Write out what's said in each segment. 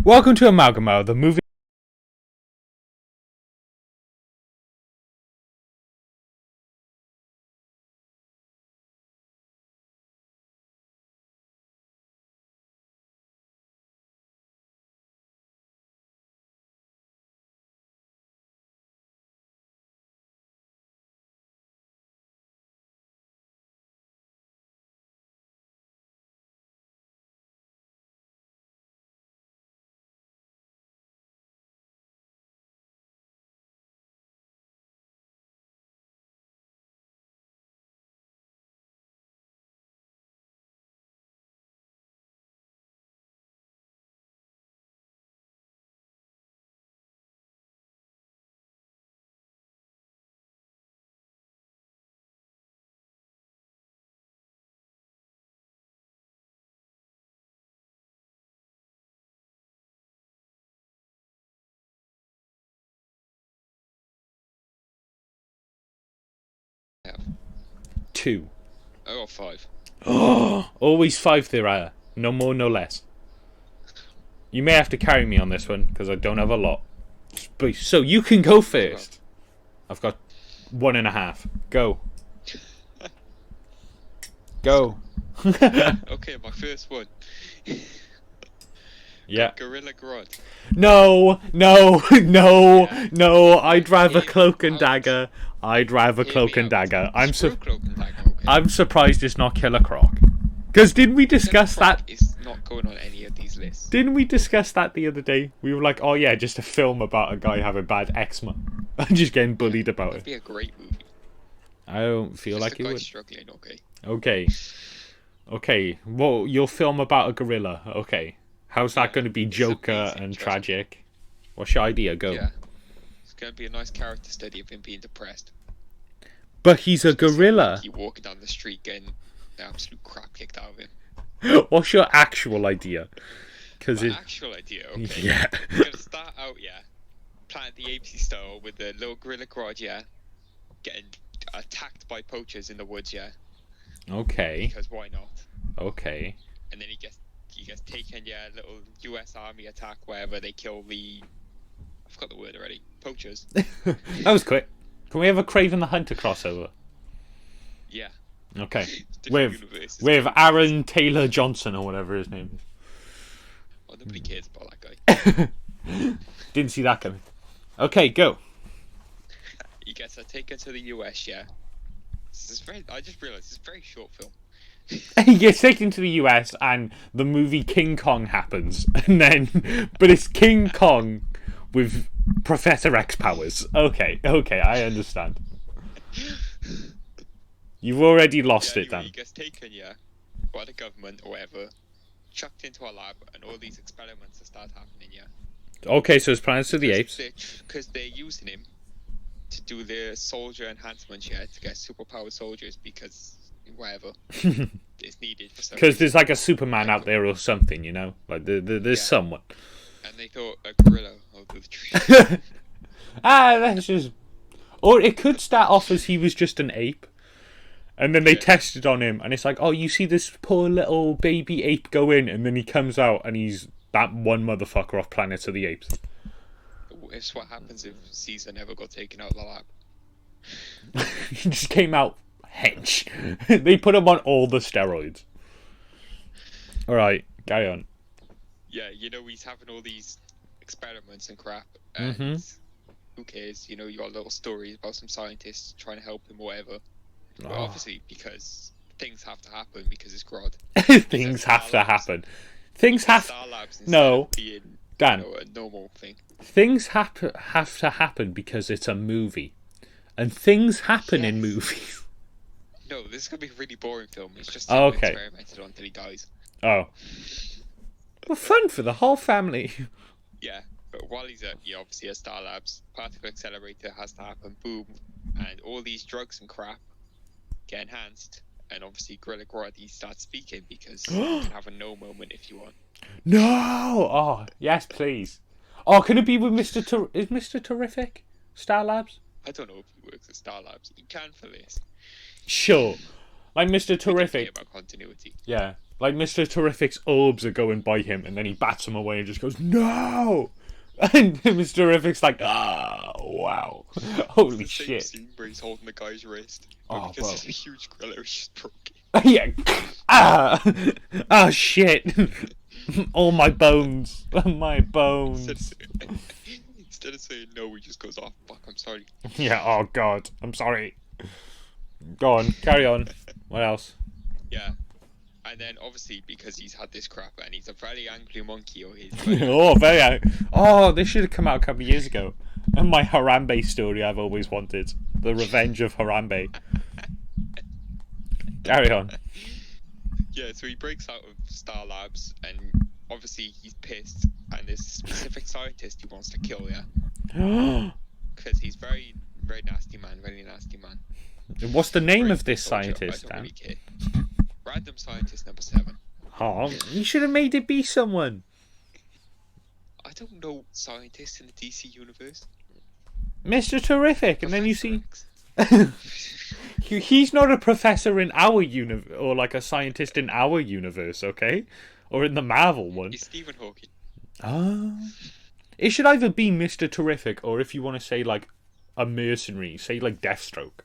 Welcome to Amalgam Hour, the movie. Yeah. 2. I got 5. Oh, always 5 there. No more, no less. You may have to carry me on this one because I don't have a lot. So you can go first. I've got 1.5. Go. Go. Okay, my first one. Yeah. Gorilla Grodds. No. Yeah. No. I'd rather Hear Cloak me and out. Dagger. I'd rather Hear Cloak me and out. Dagger. Screw Cloak and Dagger, okay. I'm surprised it's not Killer Croc. Because didn't we discuss Killer Croc that? is not going on any of these lists. Didn't we discuss that the other day? We were like, oh yeah, just a film about a guy having bad eczema and just getting bullied about That'd it. be a great movie. I don't feel Just like a it guy would. struggling, okay. Okay. Well, your film about a gorilla. Okay. How's that going to be It's Joker amazing, and trust me. tragic? What's your idea? Go. Yeah. It's going to be a nice character study of him being depressed. But he's a gorilla. He's walking down the street getting the absolute crap kicked out of him. What's your actual idea? Because My actual idea, okay. yeah. We're going to start out, Planet the Apes style with the little Gorilla Grodd, getting attacked by poachers in the woods, Okay. because why not? Okay. And then he gets taken, little US Army attack wherever they kill the, I forgot the word already, poachers. That was quick. Can we have a Kraven the Hunter crossover? Yeah. Okay. Different With universes. with Aaron Taylor Johnson or whatever his name is. Well, nobody cares about that guy. Didn't see that coming. Okay, go. He gets taken to the US, I just realised it's a very short film. He gets taken to the US and the movie King Kong happens. And then, but it's King Kong with Professor X powers. Okay, I understand. You've already lost it, Anyway, Dan. he gets taken, by the government or whatever, chucked into a lab, and all these experiments start happening, Okay, so it's Planets of the Apes. Because they're using him to do the soldier enhancements, to get superpowered soldiers, because whatever is needed for some Because reason. there's like a Superman out there or something, you know? Like, there's someone. And they thought a gorilla will do the trick. That's just... Or it could start off as he was just an ape. And then they tested on him, and it's like, oh, you see this poor little baby ape go in, and then he comes out, and he's that one motherfucker off Planet of the Apes. It's what happens if Caesar never got taken out of the lab. He just came out hench. They put him on all the steroids. Alright, carry on. Yeah, he's having all these experiments and crap, and who cares? You got little stories about some scientists trying to help him or whatever. But obviously, because things have to happen because it's Grodd. Things have to happen. Things have... Star Labs instead No, of being, Dan. a normal thing. Things have to happen because it's a movie. And things happen in Yes. movies. No, this is going to be a really boring film. It's just Oh, okay. experimented on until he dies. Oh. Well, fun for the whole family. Yeah, but while he's obviously at Star Labs, particle accelerator has to happen, boom, and all these drugs and crap get enhanced, and obviously Gorilla Grodd, he starts speaking because you can have a no moment if you want. No! Oh, yes, please. Oh, can it be with Mr. Is Mr. Terrific? Star Labs? I don't know if he works at Star Labs. He can for this. Sure. Like Mr. We didn't care Terrific. about continuity. Yeah. Like Mr. Terrific's orbs are going by him, and then he bats them away and just goes, "No!" And Mr. Terrific's like, "Ah, wow. Holy It's the same shit." scene where he's holding the guy's wrist. Oh, But because bro. it's a huge gorilla, it's just broken. Yeah. Ah! Ah, shit. All my bones. My bones. Instead of saying no, he just goes, "Oh, fuck, I'm sorry." Yeah, oh god. I'm sorry. Go on, carry on. What else? Yeah. And then, obviously, because he's had this crap and he's a very angry monkey, or he's Oh, very. Oh, this should have come out a couple of years ago. And my Harambe story I've always wanted. The Revenge of Harambe. Carry on. Yeah, so he breaks out of Star Labs, and obviously he's pissed, and there's a specific scientist he wants to kill, yeah? Because he's very, very nasty man, What's the name of this Soldier, scientist, I don't Dan? really care. Random scientist number 7. Oh, you should have made it be someone. I don't know scientists in the DC universe. Mr. Terrific, and then you see... Professor He's not a professor in our universe, or like a scientist in our universe, okay? Or in the Marvel X. one. He's Stephen Hawking. Oh. It should either be Mr. Terrific, or if you want to say like a mercenary, say like Deathstroke.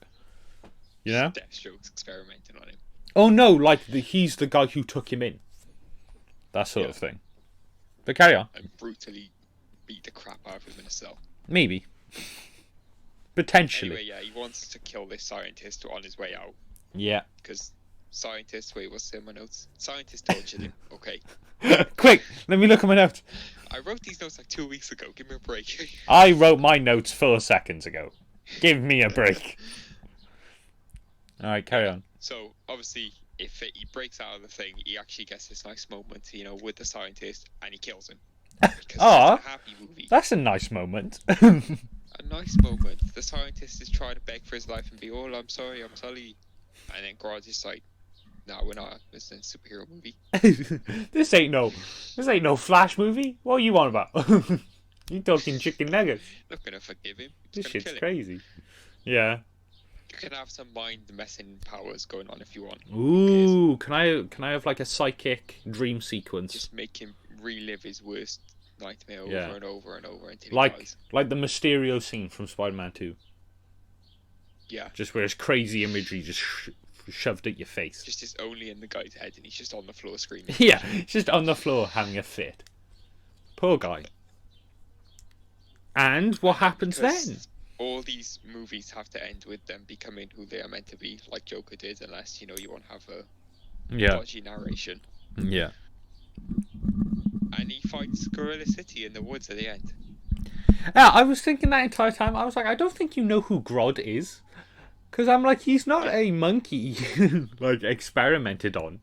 You know? Deathstroke's experimenting on him. Oh no, like he's the guy who took him in. That sort of thing. But carry on. And brutally beat the crap out of him in a cell. Maybe. Potentially. Anyway, yeah, he wants to kill this scientist on his way out. Yeah. Because scientists, wait, what's in my notes? Scientists tortured him. Okay. Quick, let me look at my notes. I wrote these notes like 2 weeks ago. Give me a break. I wrote my notes 4 seconds ago. Give me a break. Alright, carry on. So, obviously, if he breaks out of the thing, he actually gets this nice moment, you know, with the scientist, and he kills him. Because Aw, it's a happy movie. that's a nice moment. A nice moment. The scientist is trying to beg for his life and be, "Oh, I'm sorry. And then Grodds is like, "No, we're not. It's a superhero movie." This ain't no Flash movie. What are you on about? You talking chicken nuggets? Not gonna forgive him. This Just gonna shit's kill him. crazy. Yeah. You can have some mind messing powers going on if you want. Ooh, can I have like a psychic dream sequence? Just make him relive his worst nightmare over Yeah. and over and over until he Like dies. the Mysterio scene from Spider-Man 2. Yeah. Just where it's crazy imagery just shoved at your face. Just is only in the guy's head and he's just on the floor screaming. Yeah, he's just on the floor having a fit. Poor guy. And what happens Because then? all these movies have to end with them becoming who they are meant to be, like Joker did, unless, you know, you want to have a Yeah. dodgy narration. Yeah. And he fights Gorilla City in the woods at the end. Yeah, I was thinking that entire time. I was like, I don't think you know who Grodd is. Because I'm like, he's not a monkey, like, experimented on.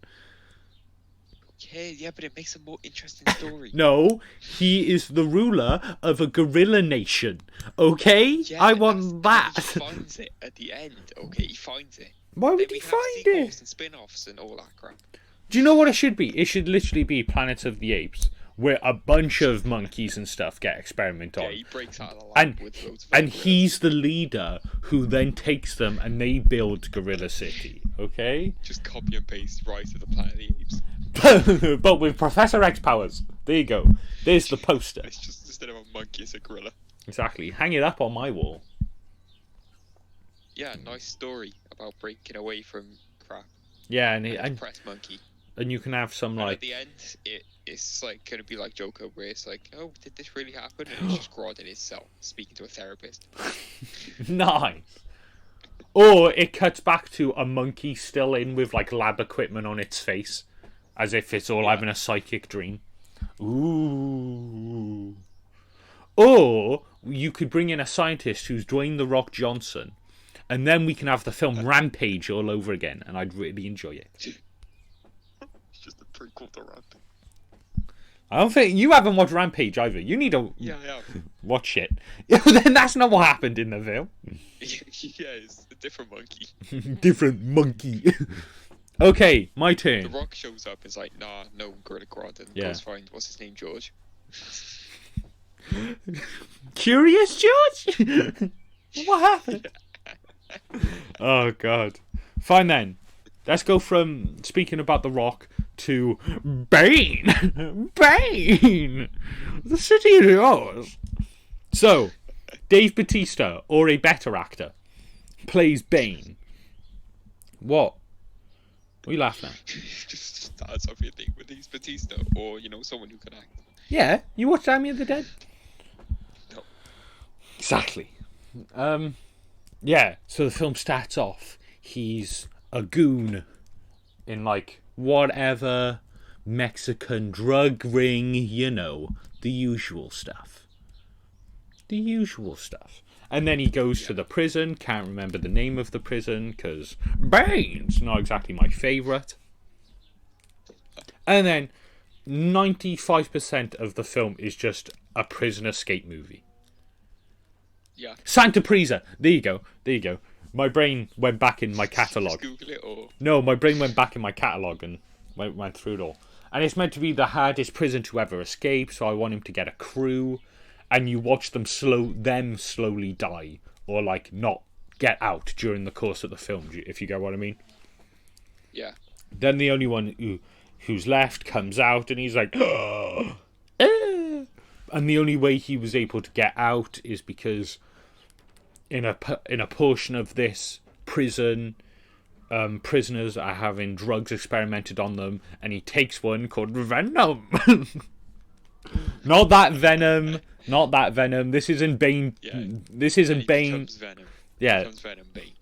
Yeah, but it makes a more interesting story. No, he is the ruler of a gorilla nation. Okay? Yeah, I want that. He finds it at the end. Okay, he finds it. Why Then would we he have find sequels it? and spin-offs and all that crap. Do you know what it should be? It should literally be Planet of the Apes, where a bunch of monkeys and stuff get experimented Yeah, on. he breaks out of the lab And with loads of and gorillas. he's the leader who then takes them and they build Gorilla City, okay? Just copy and paste Rise of the Planet of the Apes. But with Professor X powers. There you go. There's the poster. It's just, instead of a monkey, it's a gorilla. Exactly. Hang it up on my wall. Yeah, nice story about breaking away from crap. Yeah, And and depressed monkey. you can have some And at like the end, it's like gonna be like Joker, where it's like, "Oh, did this really happen?" And it's just Grodd in his cell speaking to a therapist. nice. Or it cuts back to a monkey still in with like lab equipment on its face, as if it's all having a psychic dream. Ooh. Or you could bring in a scientist who's Dwayne The Rock Johnson, and then we can have the film Rampage all over again, and I'd really enjoy it. It's just a prequel to Rampage. I don't think you haven't watched Rampage either. You need to Yeah, I have. watch it. Then that's not what happened in the film. Yeah, it's a different monkey. Different monkey. Okay, my The turn. Rock shows up, is like, "Nah, no Gorilla Grodd," and Yeah. goes find, what's his name, George? Curious George? What happened? Oh god. Fine then. Let's go from speaking about The Rock to Bane. Bane! The city is yours. So, Dave Bautista, or a better actor, plays Bane. What? What are you laughing at? Just starts off your thing with these Batista, or someone who can act. Yeah, you watched Army of the Dead? No. Exactly. Yeah, so the film starts off. He's a goon in, like, whatever Mexican drug ring, the usual stuff. The usual stuff. And then he goes to the prison. Can't remember the name of the prison, because Bane's not exactly my favourite. And then 95% of the film is just a prison escape movie. Yeah. Santa Prisa. There you go. My brain went back in my catalogue. Just Google it, or... No, my brain went back in my catalogue and went through it all. And it's meant to be the hardest prison to ever escape, so I want him to get a crew. And you watch them slowly die, or like not get out during the course of the film, if you get what I mean. Yeah. Then the only one who's left comes out, and he's like, oh, and the only way he was able to get out is because in a portion of this prison, prisoners are having drugs experimented on them, and he takes one called Venom. Not that Venom. This isn't Bane. Yeah. This isn't Bane. Venom. Yeah. Venom, Bane.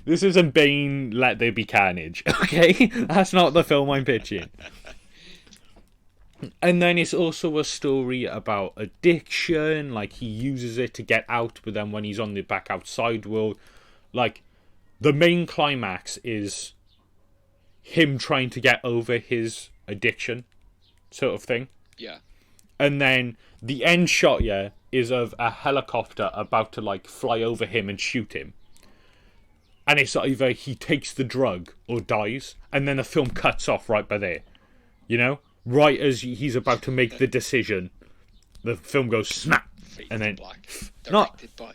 This isn't Bane, Let There Be Carnage. Okay? That's not the film I'm pitching. And then it's also a story about addiction. Like, he uses it to get out, but then when he's on the back outside world, like, the main climax is him trying to get over his addiction, sort of thing. Yeah. And then the end shot, is of a helicopter about to, like, fly over him and shoot him. And it's either he takes the drug or dies, and then the film cuts off right by there. Right as he's about to make the decision, the film goes snap, and then directed by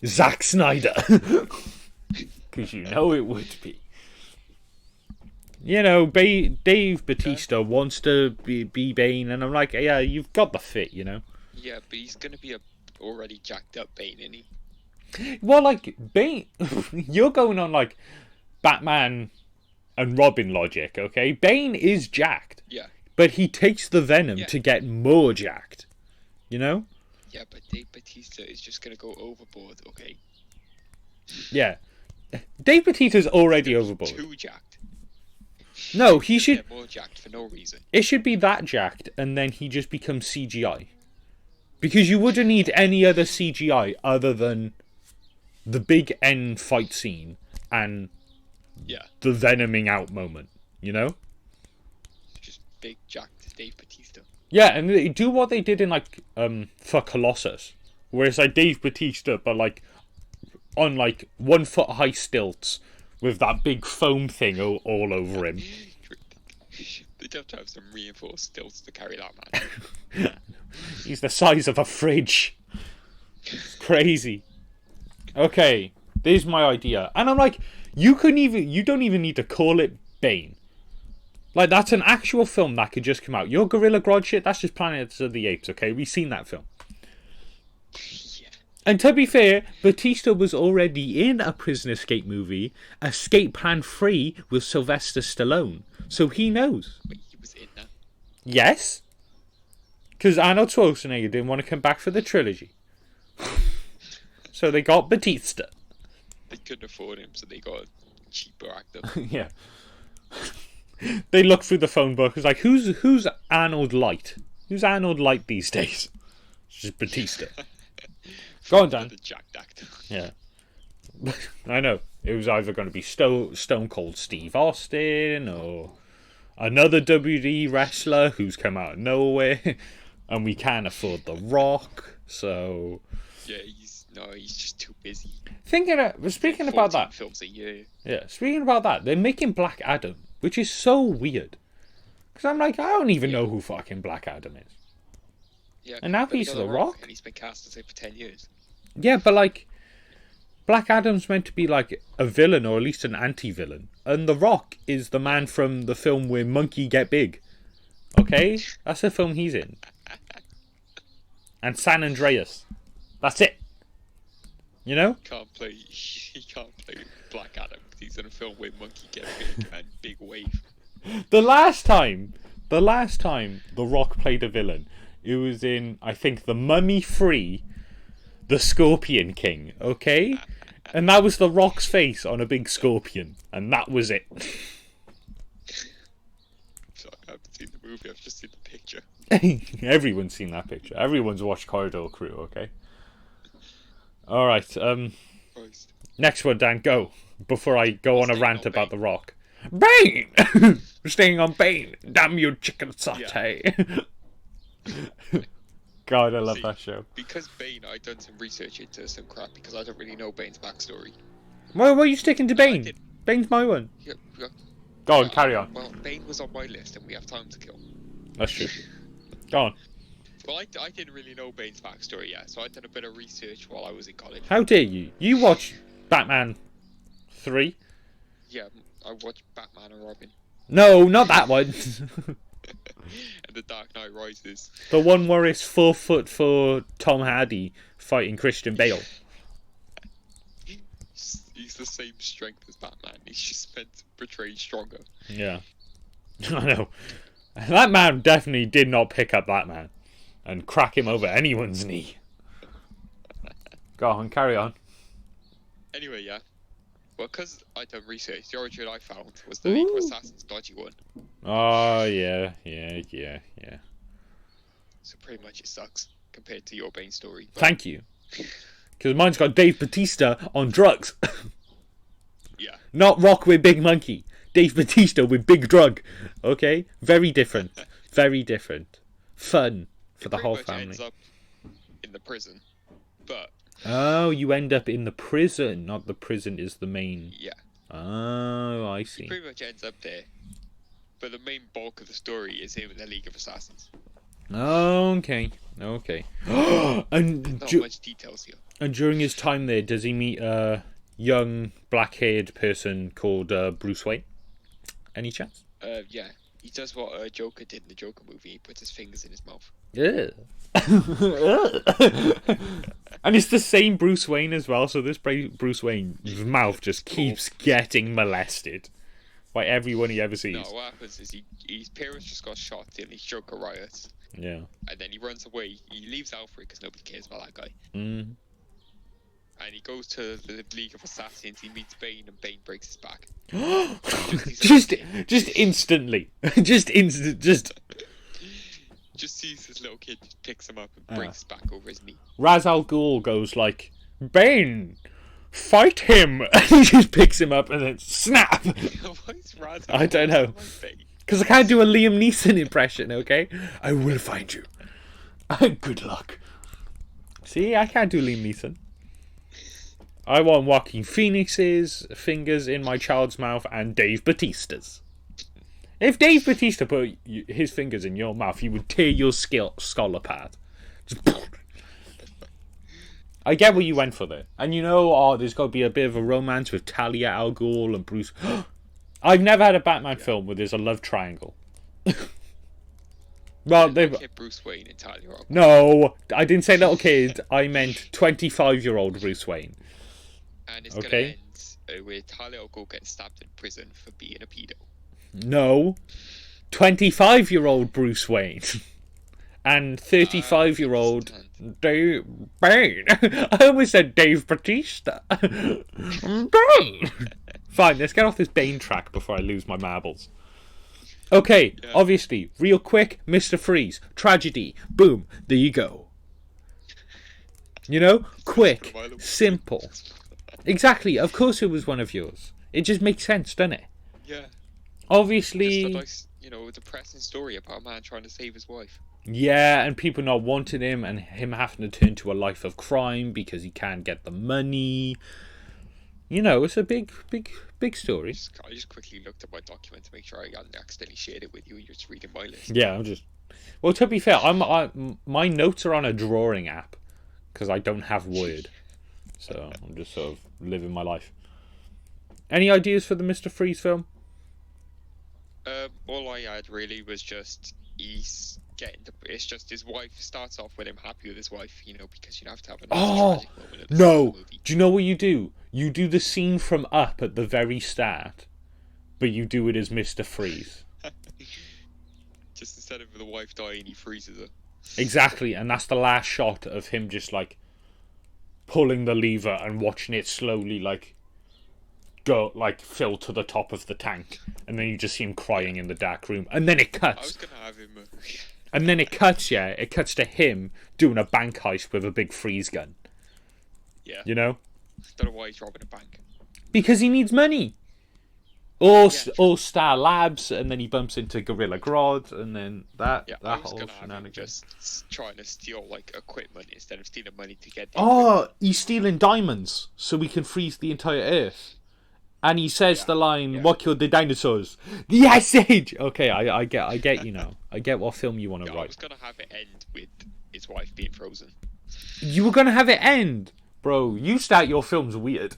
Zack Snyder, because it would be. Dave Bautista wants to be Bane, and I'm like, yeah, you've got the fit, Yeah, but he's gonna be a already jacked up Bane, isn't he? Well, like, Bane, you're going on, like, Batman and Robin logic, okay? Bane is jacked. Yeah. But he takes the venom to get more jacked. Yeah, but Dave Bautista is just gonna go overboard, okay? Yeah. Dave Bautista's already overboard. Too jacked. No, he should get more jacked for no reason. It should be that jacked, and then he just becomes CGI. Because you wouldn't need any other CGI other than the big end fight scene and the venoming out moment, Just big jacked Dave Bautista. Yeah, and they do what they did in, like, for Colossus, where it's like Dave Bautista, but, like, on, like, 1 foot high stilts with that big foam thing all over him. They'd have to have some reinforced stilts to carry that man. He's the size of a fridge. It's crazy. Okay, there's my idea. And I'm like, you don't even need to call it Bane. Like, that's an actual film that could just come out. Your Gorilla Grodds shit, that's just Planet of the Apes, okay? We've seen that film. Yeah. And to be fair, Bautista was already in a prison escape movie, Escape Plan 3 with Sylvester Stallone. So he knows. Wait, he was in that? Yes. Because Arnold Schwarzenegger didn't want to come back for the trilogy. So they got Bautista. They couldn't afford him, so they got a cheaper actor. Yeah. They looked through the phone book. It's like, who's Arnold Light? Who's Arnold Light these days? It's just Bautista. Go on, Dan. The jacked actor. Yeah. I know. It was either going to be Stone Cold Steve Austin or another WWE wrestler who's come out of nowhere, and we can't afford The Rock, so... Yeah, he's just too busy. Speaking about that... films a year. Yeah, speaking about that, they're making Black Adam, which is so weird. Because I'm like, I don't even know who fucking Black Adam is. Yeah, and now he's The Rock. And he's been cast as it for 10 years. Yeah, but like... Black Adam's meant to be like a villain, or at least an anti-villain. And The Rock is the man from the film where Monkey Get Big. Okay? That's the film he's in. And San Andreas. That's it. You know? He can't play Black Adam because he's in a film where Monkey Get Big and Big Wave. The last time The Rock played a villain, it was in, I think, The Mummy 3, The Scorpion King, okay? And that was The Rock's face on a big scorpion, and that was it. Sorry, I haven't seen the movie, I've just seen the picture. Everyone's seen that picture. Everyone's watched Corridor Crew, okay? Alright, Christ. next one, Dan, go. Before I go on a rant about The Rock. Bane! We're staying on Bane. Damn you, chicken satay. Yeah. God, I love that show. Because Bane, I've done some research into some crap because I don't really know Bane's backstory. Why are you sticking to Bane? Bane's my one. Yeah, Go on, carry on. Well, Bane was on my list and we have time to kill. That's true. Go on. Well, I didn't really know Bane's backstory yet, so I did a bit of research while I was in college. How dare you? You watched Batman 3? Yeah, I watched Batman and Robin. No, not that one. And The Dark Knight Rises. The one where it's 4 foot for Tom Hardy fighting Christian Bale. He's the same strength as Batman. He's just meant to portray stronger. Yeah. I know. That man definitely did not pick up Batman and crack him over anyone's knee. Go on, carry on. Anyway, yeah. Well, because I done research, the origin I found was the League of Assassins dodgy one. Oh, yeah. So pretty much it sucks compared to your Bane story. But... Thank you. Because mine's got Dave Bautista on drugs. Yeah. Not Rock with Big Monkey. Dave Bautista with Big Drug. Okay? Very different. Very different. Fun for the whole family. Ends up in the prison, but... Oh, you end up in the prison. Not the prison is the main... Yeah. Oh, I see. He pretty much ends up there. But the main bulk of the story is him in the League of Assassins. Okay. And not much details here. And during his time there, does he meet a young black-haired person called Bruce Wayne? Any chance? Yeah. He does what Joker did in the Joker movie. He puts his fingers in his mouth. Yeah. And it's the same Bruce Wayne as well. So this Bruce Wayne's mouth just keeps getting molested by everyone he ever sees. No, what happens is his parents just got shot in these Joker riots. Yeah. And then he runs away. He leaves Alfred because nobody cares about that guy. Mm. And he goes to the League of Assassins. He meets Bane, and Bane breaks his back. just instantly. Just sees this little kid, just picks him up and breaks his back over his knee. Ra's al Ghul goes like, Bane, fight him! And he just picks him up and then snap! Why is Ra's al Ghul I don't know. Because I can't do a Liam Neeson impression, okay? I will find you. Good luck. See, I can't do Liam Neeson. I want Joaquin Phoenix's fingers in my child's mouth and Dave Bautista's. If Dave Bautista put his fingers in your mouth, he would tear your skull apart. Just... I get what you went for there. And you know, there's got to be a bit of a romance with Talia al Ghul and Bruce. I've never had a Batman film where there's a love triangle. Well, they've... Bruce Wayne and Talia al Ghul. No, I didn't say little kid. I meant 25-year-old Bruce Wayne. And it's going to end with Talia al Ghul getting stabbed in prison for being a pedo. No. 25-year-old Bruce Wayne. And 35-year-old Dave Bane. I almost said Dave Bautista. Bane. Fine, let's get off this Bane track before I lose my marbles. Okay, obviously, real quick, Mr. Freeze, tragedy, boom, there you go. You know, quick, simple. Exactly, of course it was one of yours. It just makes sense, doesn't it? Yeah. Obviously... Just a nice, depressing story about a man trying to save his wife. Yeah, and people not wanting him, and him having to turn to a life of crime because he can't get the money. You know, it's a big story. I just quickly looked at my document to make sure I hadn't accidentally shared it with you. You're just reading my list. Yeah, I'm just... Well, to be fair, my notes are on a drawing app because I don't have Word. So I'm just sort of living my life. Any ideas for the Mr. Freeze film? All I had really was just he's getting to, it's just his wife starts off with him happy with his wife, you know, because you have to have a nice tragic moment at the start of the movie. Do you know what you do? You do the scene from Up at the very start, but you do it as Mr. Freeze. Just instead of the wife dying, he freezes her. Exactly, and that's the last shot of him just like pulling the lever and watching it slowly like go like fill to the top of the tank, and then you just see him crying in the dark room, and then it cuts. I was gonna have him. And then it cuts, it cuts to him doing a bank heist with a big freeze gun. Yeah. You know? Don't know why he's robbing a bank. Because he needs money. Or Star Labs, and then he bumps into Gorilla Grodds, and then that whole shenanigans. Just trying to steal like equipment instead of stealing money to get. He's stealing diamonds so we can freeze the entire Earth. And he says the line, "What killed the dinosaurs? The Ice Age." Okay, I get you now. I get what film you want to write. I was gonna have it end with his wife being frozen. You were gonna have it end, bro. You start your films weird.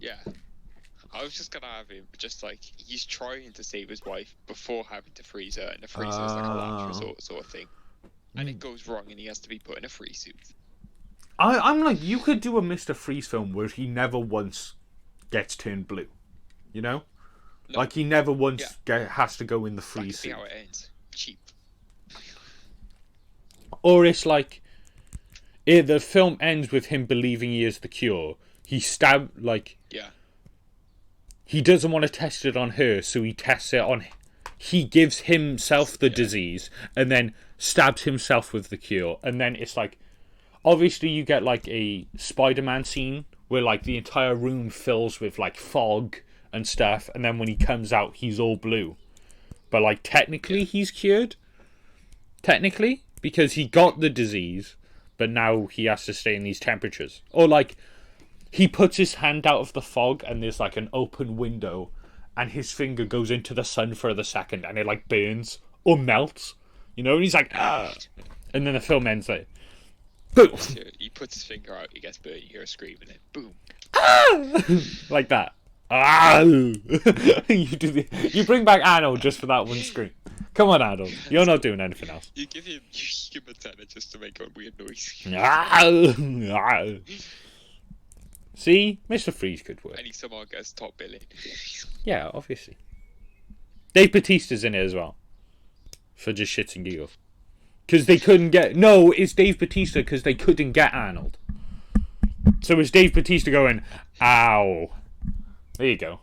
Yeah. I was just gonna have him just like he's trying to save his wife before having to freeze her, and the freezer is like a last resort sort of thing, and it goes wrong, and he has to be put in a freeze suit. I'm like, you could do a Mr. Freeze film where he never once gets turned blue, you know, like he never once has to go in the freeze suit. How it ends, cheap. Or it's like, the film ends with him believing he is the cure. He stabbed He doesn't want to test it on her, so he tests it on... He gives himself the disease, and then stabs himself with the cure. And then it's like... Obviously, you get, like, a Spider-Man scene, where, like, the entire room fills with, like, fog and stuff. And then when he comes out, he's all blue. But, like, technically, he's cured. Technically. Because he got the disease, but now he has to stay in these temperatures. Or, like... He puts his hand out of the fog and there's like an open window and his finger goes into the sun for a second and it like burns or melts. You know, and he's like, ah! And then the film ends like, boom! He puts his finger out, he gets burned, you hear a scream and then boom. Ah! Like that. Ah! You bring back Arnold just for that one scream. Come on, Arnold. You're not doing anything else. You give him a tenner just to make a weird noise. See? Mr. Freeze could work. And he somehow gets top billing. Yeah, obviously. Dave Bautista's in it as well. For just shits and giggles. Because they couldn't get... No, it's Dave Bautista because they couldn't get Arnold. So it's Dave Bautista going, ow. There you go.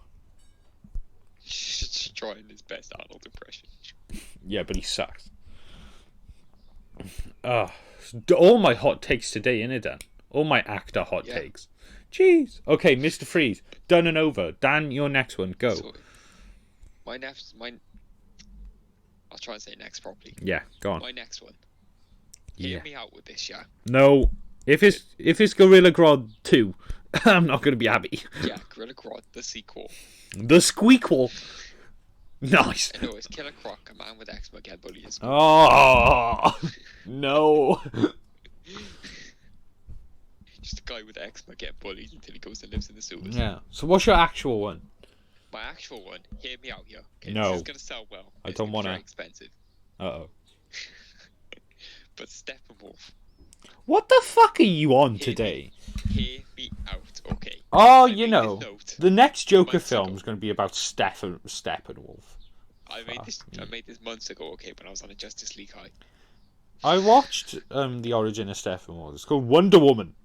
Just trying his best Arnold impression. Yeah, but he sucks. All my hot takes today, innit, Dan? All my actor hot takes. Jeez. Okay, Mr. Freeze. Done and over. Dan, your next one. Go. So, I'll try and say next properly. Yeah, go on. My next one. Hear me out with this, yeah? No. If it's Gorilla Grodd 2, I'm not going to be happy. Yeah, Gorilla Grodd, the sequel. The squeakquel. Nice. I know, it's Killer Croc, a man with eczema get bullied. Oh, no. Just a guy with eczema get bullied until he goes and lives in the sewers. Yeah. So what's your actual one? My actual one, hear me out here. Okay, no. This is going to sell well. I don't want to. Very expensive. Uh-oh. But Steppenwolf. What the fuck are you on today? Hear me out, okay? Oh, you know, the next Joker film is going to be about Steppenwolf. I made this months ago, okay, when I was on a Justice League high. I watched the origin of Steppenwolf. It's called Wonder Woman.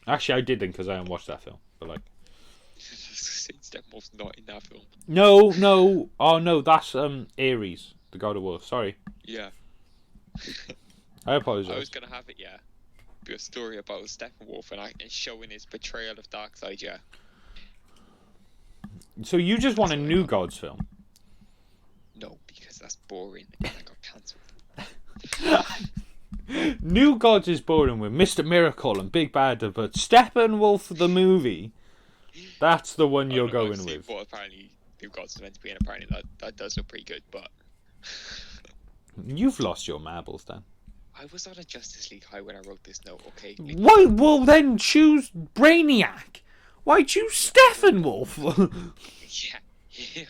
Actually, I didn't because I haven't watched that film. But like, Steppenwolf's not in that film. No. Oh no, that's Ares, the God of War. Sorry. Yeah. I apologize. I was gonna have it, yeah. Be a story about Steppenwolf and showing his betrayal of Darkseid, yeah. So you just want a New Gods film? No, because that's boring and I got cancelled. New Gods is boring with Mr. Miracle and Big Bad, but Steppenwolf the movie, that's the one you're going with. What apparently New Gods is meant to be, and apparently that does look pretty good, but... You've lost your marbles, Dan. I was on a Justice League high when I wrote this note. Okay. Why? Well, then choose Brainiac. Why choose Steppenwolf? Yeah.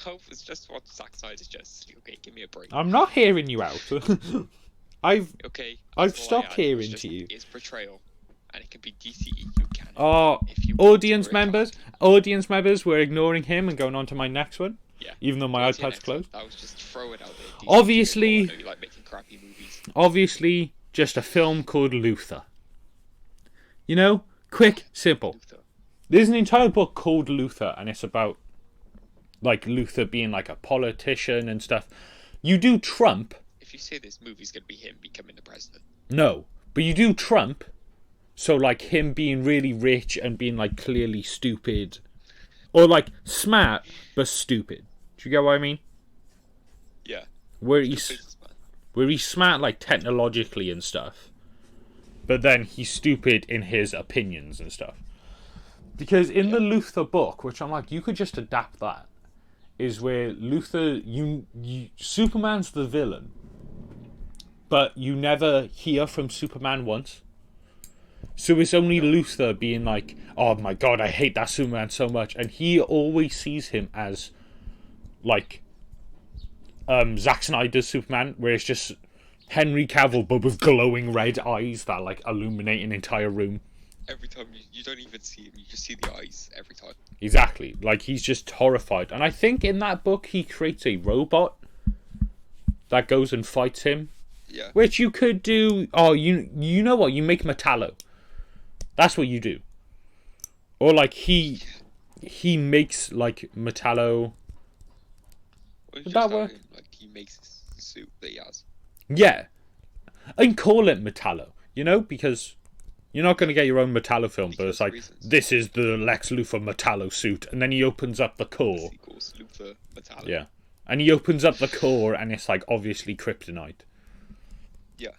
I was just watching Zack Snyder's Justice League. Okay, give me a break. I'm not hearing you out. I've Okay. I've stopped hearing to you. It's portrayal, and it can be DCEU canon. Oh, if you audience members, we're ignoring him and going on to my next one. Yeah. Even though my iPad's closed. That was just throw it out there. Obviously, I know you like making crappy movies. Obviously, just a film called Luther. You know, quick, simple. Luther. There's an entire book called Luther, and it's about like Luther being like a politician and stuff. You do Trump. If you say this movie's gonna be him becoming the president. No, but you do Trump. So like him being really rich and being like clearly stupid, or like smart but stupid. Do you get what I mean? Yeah. Where he's smart like technologically and stuff, but then he's stupid in his opinions and stuff. Because in the Luther book, which I'm like, you could just adapt that, is where Luther, Superman's the villain, but you never hear from Superman once. So it's only Luther being like, oh my god, I hate that Superman so much. And he always sees him as, like, Zack Snyder's Superman, where it's just Henry Cavill, but with glowing red eyes that, like, illuminate an entire room. Every time you don't even see him, you just see the eyes every time. Exactly. Like, he's just horrified. And I think in that book, he creates a robot that goes and fights him. Yeah. Which you could do... Oh, you know what? You make Metallo. That's what you do. Or, like, he makes, like, Metallo... Would that work? Like, he makes his suit that he has. Yeah. And call it Metallo. You know? Because... You're not going to get your own Metallo film, but it's like, this is the Lex Luthor Metallo suit. And then he opens up the core. Luthor Metallo. Yeah. And he opens up the core, and it's like, obviously kryptonite. Yeah.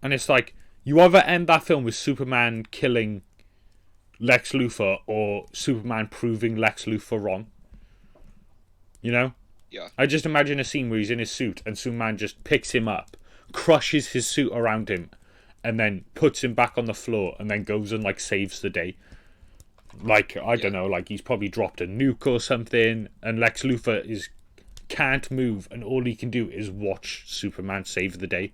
And it's like, you either end that film with Superman killing Lex Luthor, or Superman proving Lex Luthor wrong. You know? Yeah. I just imagine a scene where he's in his suit, and Superman just picks him up, crushes his suit around him, and then puts him back on the floor, and then goes and, like, saves the day. Like, I don't know, like, he's probably dropped a nuke or something, and Lex Luthor can't move, and all he can do is watch Superman save the day.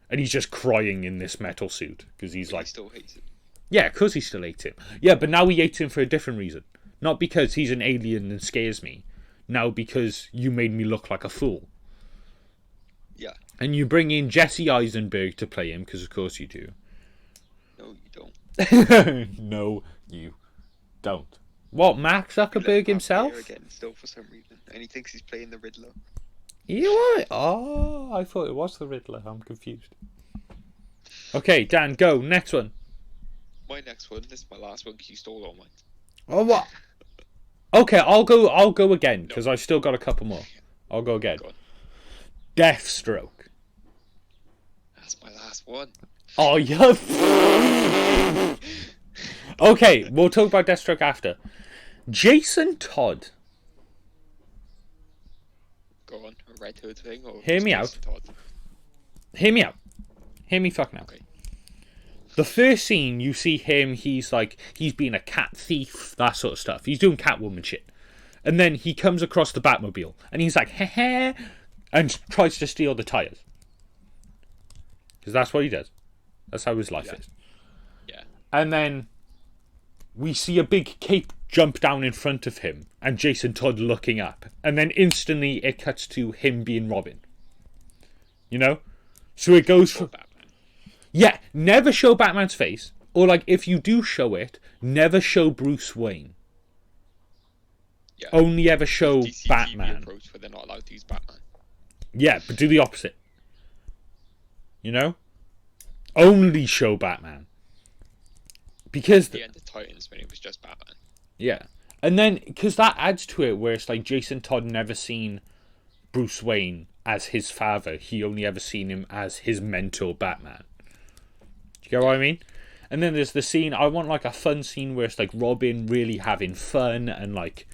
And he's just crying in this metal suit, because he's like... He still hates him. Yeah, because he still hates him. Yeah, but now he hates him for a different reason. Not because he's an alien and scares me. Now because you made me look like a fool. Yeah. And you bring in Jesse Eisenberg to play him, because of course you do. No, you don't. No, you don't. What, Mark Zuckerberg himself? Again, still for some reason. And he thinks he's playing the Riddler. You what? Oh, I thought it was the Riddler. I'm confused. Okay, Dan, go. Next one. My next one. This is my last one because you stole all mine. Oh, what? Okay, I'll go again, because I've still got a couple more. I'll go again. Go on. Deathstroke. That's my last one. Oh, yeah. Okay, we'll talk about Deathstroke after. Jason Todd. Go on. A Red Hood thing? Or Hear me out. Hear me out. Hear me fucking out. Okay. The first scene, you see him, he's being a cat thief, that sort of stuff. He's doing Catwoman shit. And then he comes across the Batmobile, and he's like, heh, and tries to steal the tyres. Because that's what he does. That's how his life is. Yeah. And then we see a big cape jump down in front of him, and Jason Todd looking up. And then instantly it cuts to him being Robin. You know? So it goes from... Yeah, never show Batman's face. Or, like, if you do show it, never show Bruce Wayne. Yeah. Only ever show DCTV Batman. approach where they're not allowed to use Batman. Yeah, but do the opposite. You know? Only show Batman. Because... The end of Titans when it was just Batman. Yeah. And then, because that adds to it where it's like Jason Todd never seen Bruce Wayne as his father. He only ever seen him as his mentor, Batman. Do you get what I mean? And then there's the scene, I want like a fun scene where it's like Robin really having fun and like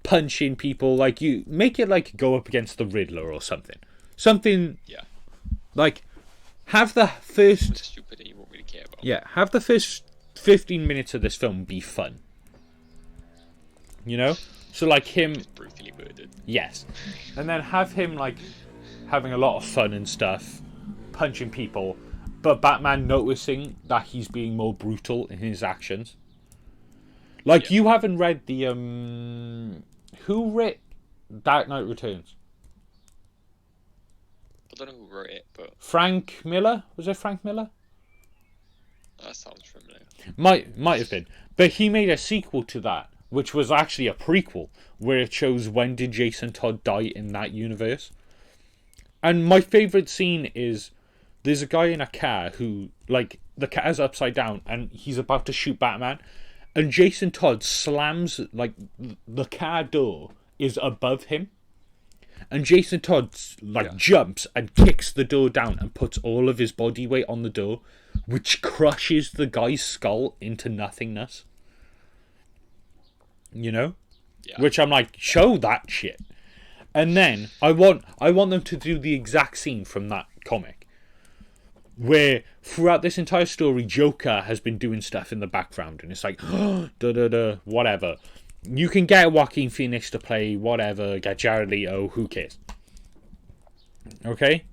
punching people. Like you make it like go up against the Riddler or something. Something Yeah. like have the first stupid and you won't really care about. Yeah, have the first 15 minutes of this film be fun. You know? So like him Just brutally murdered. Yes. And then have him like having a lot of fun and stuff, punching people, but Batman noticing that he's being more brutal in his actions. Like you haven't read the who wrote Dark Knight Returns? I don't know who wrote it, but Frank Miller? Was it Frank Miller? that sounds familiar. Might have been. But he made a sequel to that, which was actually a prequel, where it shows when did Jason Todd die in that universe. And my favourite scene is there's a guy in a car who, like, the car's upside down and he's about to shoot Batman, and Jason Todd slams, like, the car door is above him. And Jason Todd, like, jumps and kicks the door down and puts all of his body weight on the door, which crushes the guy's skull into nothingness. You know? Yeah. Which I'm like, show that shit. And then I want them to do the exact scene from that comic, where throughout this entire story, Joker has been doing stuff in the background, and it's like, whatever. You can get Joaquin Phoenix to play whatever, get Jared Leto, who cares? Okay?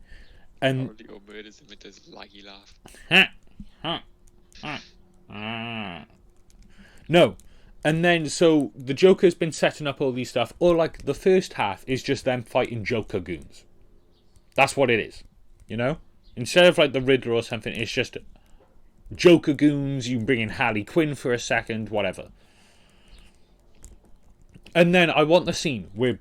And Leto murders him with his laggy laugh. No. And then, so, the Joker's been setting up all these stuff, or like, the first half is just them fighting Joker goons. That's what it is. You know? Instead of like the Riddler or something, it's just Joker goons, you bring in Harley Quinn for a second, whatever. And then I want the scene where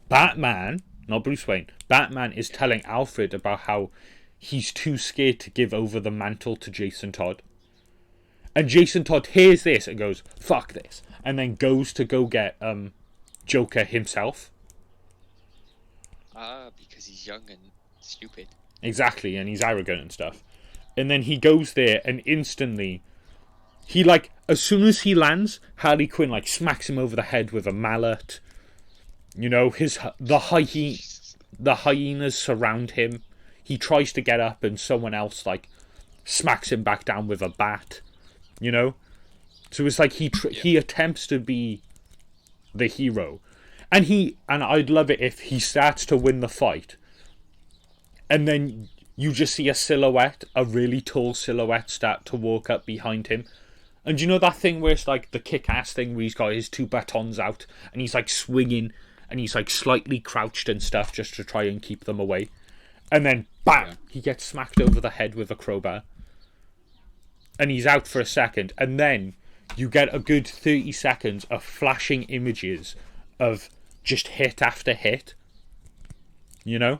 Batman, not Bruce Wayne, Batman is telling Alfred about how he's too scared to give over the mantle to Jason Todd. And Jason Todd hears this and goes, fuck this. And then goes to go get Joker himself. Because he's young and stupid. Exactly, and he's arrogant and stuff. And then he goes there and instantly, he like, as soon as he lands, Harley Quinn like smacks him over the head with a mallet. You know, the hyenas surround him. He tries to get up and someone else like smacks him back down with a bat. You know? So it's like he attempts to be the hero. And I'd love it if he starts to win the fight. And then you just see a really tall silhouette start to walk up behind him. And you know that thing where it's like the kick-ass thing where he's got his two batons out and he's like swinging and he's like slightly crouched and stuff just to try and keep them away. And then, bam, he gets smacked over the head with a crowbar. And he's out for a second. And then you get a good 30 seconds of flashing images of just hit after hit. You know?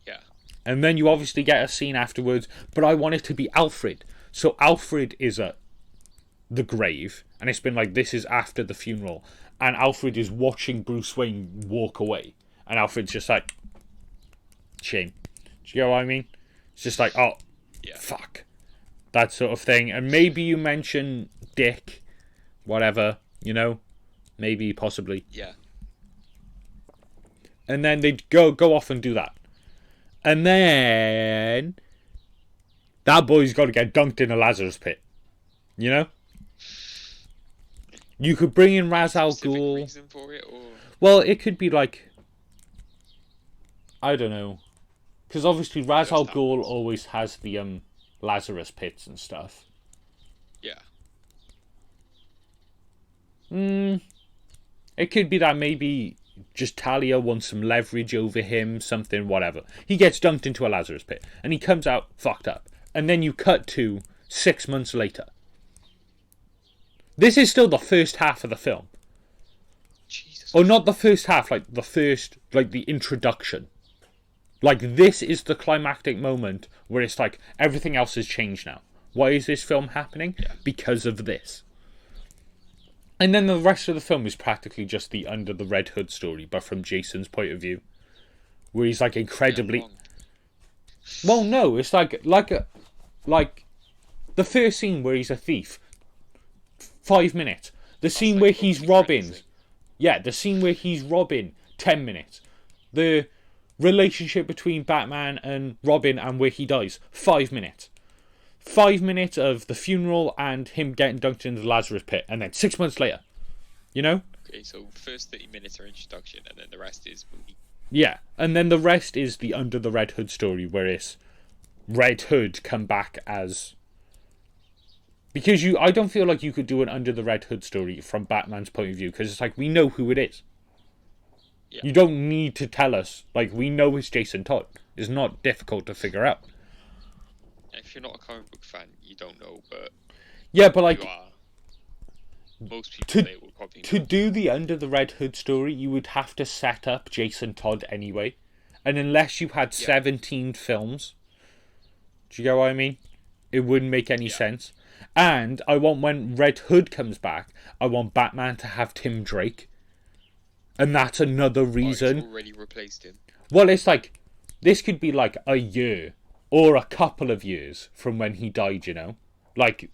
Yeah. And then you obviously get a scene afterwards. But I want it to be Alfred. So Alfred is at the grave. And it's been like, this is after the funeral. And Alfred is watching Bruce Wayne walk away. And Alfred's just like, shame. Do you know what I mean? It's just like, oh, fuck. That sort of thing. And maybe you mention Dick, whatever, you know? Maybe, possibly. Yeah. And then they'd go off and do that. And then that boy's got to get dunked in a Lazarus pit. You know? You could bring in Ra's al Ghul. Reason for it, or... Well, it could be like, I don't know. Because obviously Ra's al Ghul always has the Lazarus pits and stuff. Yeah. It could be that maybe just Talia wants some leverage over him, something, whatever. He gets dunked into a Lazarus pit, and he comes out fucked up. And then you cut to 6 months later. This is still the first half of the film. Jesus. Or not the first half, like the introduction. Like, this is the climactic moment where it's like, everything else has changed now. Why is this film happening? Yeah. Because of this. And then the rest of the film is practically just the Under the Red Hood story, but from Jason's point of view. Where he's like incredibly... Well, no, it's like the first scene where he's a thief. 5 minutes. The scene where he's robbing. Yeah, the scene where he's robbing. 10 minutes. The relationship between Batman and Robin and where he dies. 5 minutes. 5 minutes of the funeral and him getting dunked into the Lazarus pit, and then 6 months later. You know? Okay, so first 30 minutes are introduction, and then the rest is movie. Yeah, and then the rest is the Under the Red Hood story, where it's Red Hood come back as... Because I don't feel like you could do an Under the Red Hood story from Batman's point of view, because it's like, we know who it is. Yeah. You don't need to tell us. Like, we know it's Jason Todd. It's not difficult to figure out. If you're not a comic book fan, you don't know, but... Yeah, but like... You are. Most people they will probably know. To do the Under the Red Hood story, you would have to set up Jason Todd anyway. And unless you had 17 films... Do you get what I mean? It wouldn't make any sense. And I want, when Red Hood comes back, I want Batman to have Tim Drake. And that's another reason. He's already replaced him. Well, it's like, this could be like a year or a couple of years from when he died, you know? Like...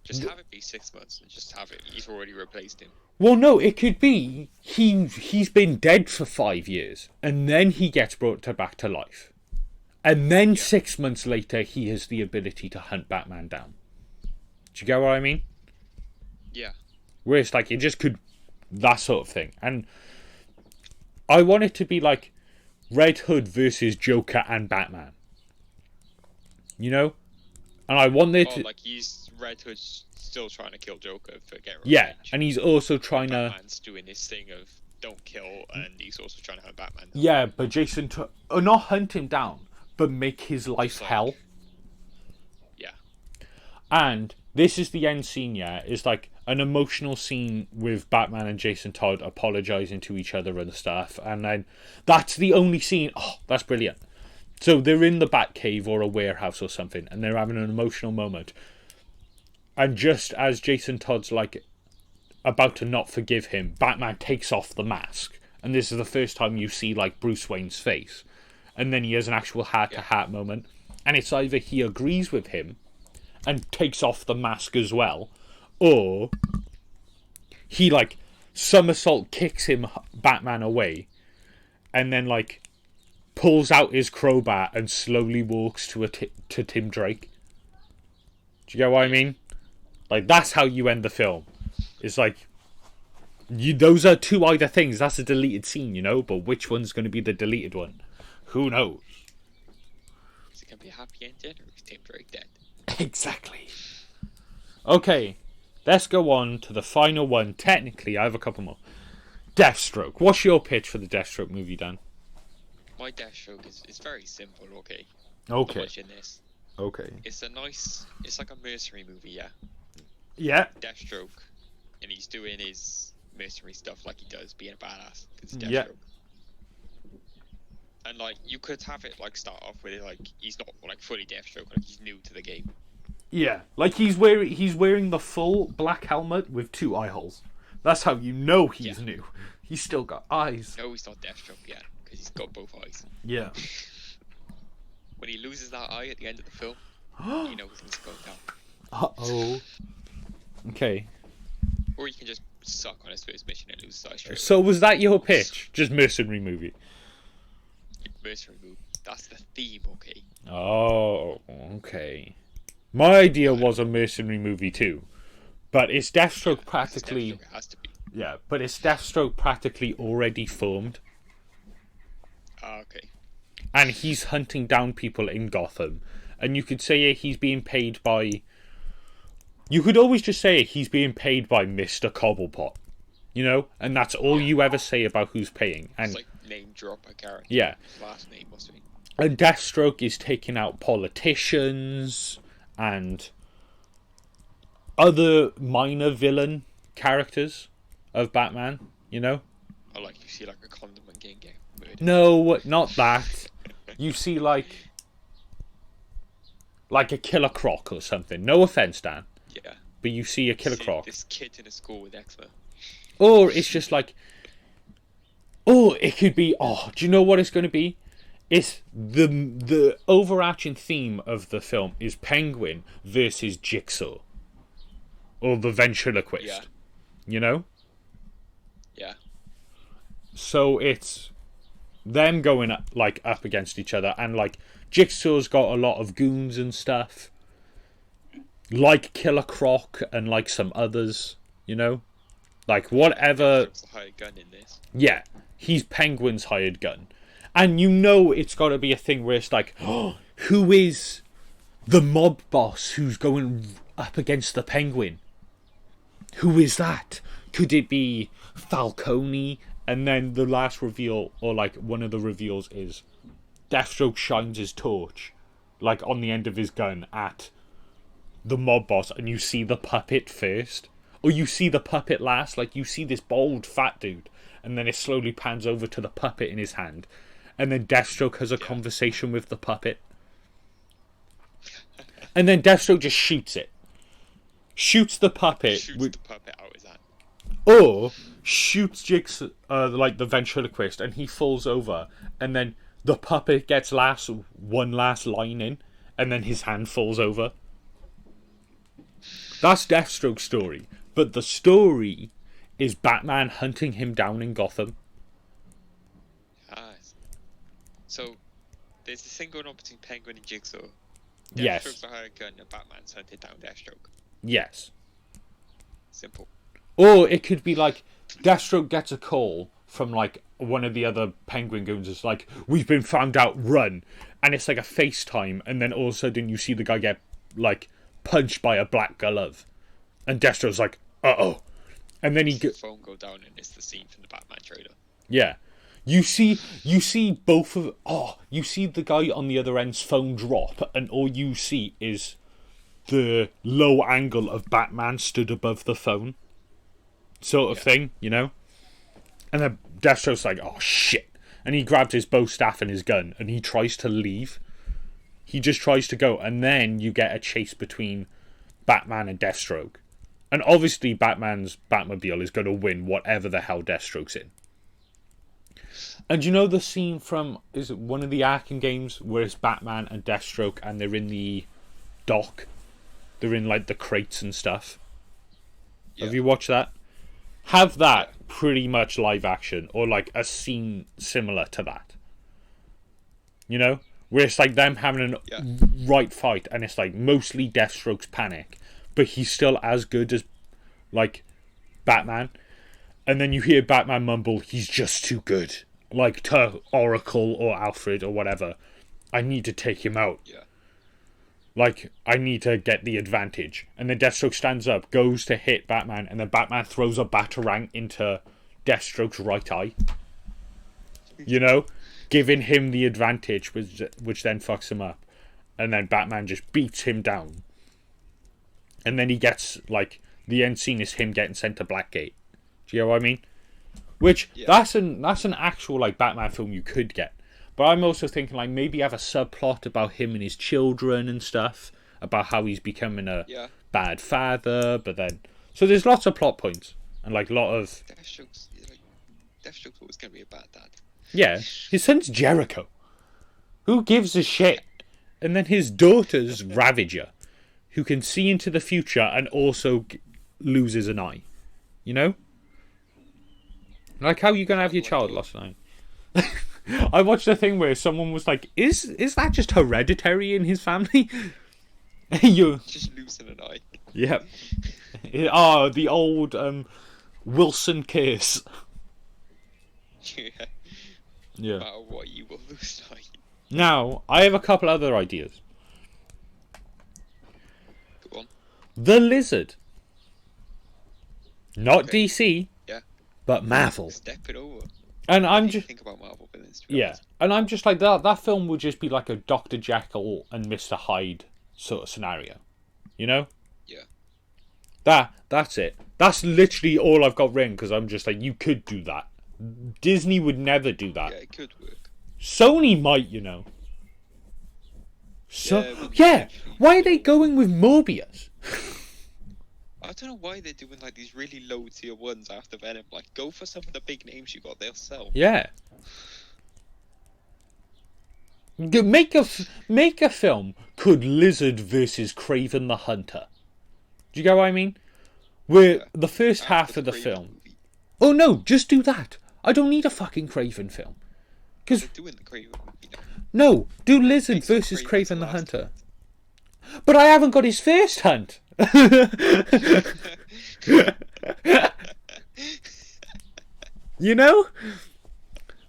Just have it be 6 months and just have it. He's already replaced him. Well, no, it could be he's been dead for 5 years and then he gets brought back to life. And then 6 months later, he has the ability to hunt Batman down. Do you get what I mean? Yeah. Where it's like, it just could... That sort of thing. And I want it to be like Red Hood versus Joker and Batman. You know? And I want it to... like Red Hood's still trying to kill Joker for getting revenge. Yeah, and he's also trying to... Batman's doing this thing of don't kill, and he's also trying to hunt Batman down. Yeah, but Jason... not hunt him down, but make his life hell. Yeah. And this is the end scene, yeah? It's like an emotional scene with Batman and Jason Todd apologising to each other and stuff. And then that's the only scene... Oh, that's brilliant. So they're in the Batcave or a warehouse or something, and they're having an emotional moment. And just as Jason Todd's like about to not forgive him, Batman takes off the mask. And this is the first time you see like Bruce Wayne's face. And then he has an actual heart-to-heart moment. And it's either he agrees with him and takes off the mask as well, or he like somersault kicks him, Batman, away, and then like pulls out his crowbar and slowly walks to Tim Drake. Do you get what I mean? Like, that's how you end the film. It's like, those are two either things. That's a deleted scene, you know? But which one's going to be the deleted one? Who knows? Is it going to be a happy ending, or is Tim Drake dead? Exactly. Okay, let's go on to the final one. Technically, I have a couple more. Deathstroke. What's your pitch for the Deathstroke movie, Dan? My Deathstroke is very simple, okay? Okay. Not much in this. Okay. It's like a mercenary movie, yeah? Yeah. Deathstroke, and he's doing his mercenary stuff like he does, being a badass. It's Deathstroke. Yeah. And like, you could have it like start off with it like he's not like fully Deathstroke, like he's new to the game. Yeah, like he's wearing the full black helmet with 2 eye holes. That's how you know he's new. He's still got eyes. No, he's not Deathstroke yet because he's got both eyes. Yeah. When he loses that eye at the end of the film, you know things are going down. Uh-oh. Okay. Or you can just suck on his first mission and lose his eye straight. So was that your pitch? Just mercenary movie? Mercenary movie. That's the theme, okay? Oh, okay. My idea was a mercenary movie too. But it's Deathstroke practically... Deathstroke, it has to be. Yeah, but it's Deathstroke practically already formed. Okay. And he's hunting down people in Gotham. And you could say he's being paid by... You could always just say he's being paid by Mr. Cobblepot. You know? And that's all you ever say about who's paying. And it's like name drop a character. Yeah. His last name must be. And Deathstroke is taking out politicians and other minor villain characters of Batman, you know? Or like you see like a condiment getting murdered. No, not that. You see like a Killer Croc or something. No offense, Dan. Yeah. But you see a Killer Croc. This kid in a school with eczema. Or it's just like... Or it could be... Oh, do you know what it's going to be? It's the overarching theme of the film is Penguin versus Jigsaw. Or the ventriloquist. Yeah. You know? Yeah. So it's them going up, like up against each other, and like Jigsaw's got a lot of goons and stuff, like Killer Croc and like some others, you know, like whatever. Deathstroke's the hired gun in this. Yeah, he's Penguin's hired gun, and you know it's got to be a thing where it's like, oh, who is the mob boss who's going up against the Penguin? Who is that? Could it be Falcone? And then the last reveal, or like one of the reveals, is Deathstroke shines his torch, like on the end of his gun, at the mob boss, and you see the puppet first, or you see the puppet last. Like you see this bald fat dude, and then it slowly pans over to the puppet in his hand, and then Deathstroke has a conversation with the puppet, and then Deathstroke just shoots it. Shoots the puppet. Shoots the puppet out his hand. Or shoots Jigsaw, like the ventriloquist, and he falls over, and then the puppet gets one last line in, and then his hand falls over. That's Deathstroke's story. But the story is Batman hunting him down in Gotham. Ah, so there's this thing going on between Penguin and Jigsaw. Yes. Deathstroke's a hired gun, and Batman's hunted down Deathstroke. Yes. Simple. Or it could be like Deathstroke gets a call from like one of the other Penguin goons. It's like, we've been found out, run. And it's like a FaceTime, and then all of a sudden you see the guy get like punched by a black glove, and Deathstroke's like, uh-oh. And then the phone go down, and it's the scene from the Batman trailer. Yeah. You see both of... Oh, you see the guy on the other end's phone drop, and all you see is the low angle of Batman stood above the phone. Sort of thing, you know? And then Deathstroke's like, oh, shit. And he grabs his bow staff and his gun, and he tries to leave. He just tries to go, and then you get a chase between Batman and Deathstroke. And obviously Batman's Batmobile is going to win whatever the hell Deathstroke's in. And you know the scene from, is it one of the Arkham games where it's Batman and Deathstroke and they're in the dock? They're in like the crates and stuff. Yeah. Have you watched that? Have that pretty much live action, or like a scene similar to that. You know? Where it's like them having a right fight, and it's like mostly Deathstroke's panic, but he's still as good as like Batman. And then you hear Batman mumble, he's just too good. Like to Oracle or Alfred or whatever. I need to take him out. Yeah. Like, I need to get the advantage. And then Deathstroke stands up, goes to hit Batman, and then Batman throws a Batarang into Deathstroke's right eye. You know? Giving him the advantage, which then fucks him up. And then Batman just beats him down. And then he gets, like, the end scene is him getting sent to Blackgate. Do you know what I mean? Which, that's an actual, like, Batman film you could get. But I'm also thinking, like, maybe have a subplot about him and his children and stuff. About how he's becoming a bad father, but then... So there's lots of plot points. And, like, a lot of... Deathstroke's always going to be a bad dad. Yeah. His son's Jericho. Who gives a shit? And then his daughter's Ravager. Who can see into the future and also loses an eye. You know? Like, how are you going to have your child lost an eye? I watched a thing where someone was like, is that just hereditary in his family? You just losing an eye. Yep. Oh, the old Wilson case. Yeah. Yeah. No matter what, you will lose an eye. Now, I have a couple other ideas. Go on. The Lizard. Not DC. Yeah. But Marvel. Step it over. And I'm just think about Marvel villains. And I'm just like that film would just be like a Dr. Jekyll and Mr. Hyde sort of scenario, you know? Yeah. That's it. That's literally all I've got written, because I'm just like, you could do that. Disney would never do that. Yeah, it could work. Sony might, you know. So why are they going with Morbius? I don't know why they're doing like these really low tier ones after Venom. Like, go for some of the big names you got; they'll sell. Yeah. Make a film called Lizard versus Kraven the Hunter. Do you get what I mean? Where the first half of the film. Movie. Oh no, just do that. I don't need a fucking Kraven film. 'Cause- they're doing the Kraven movie now. No, do Lizard Based on versus Kraven's Kraven the last Hunter. But I haven't got his first hunt. You know?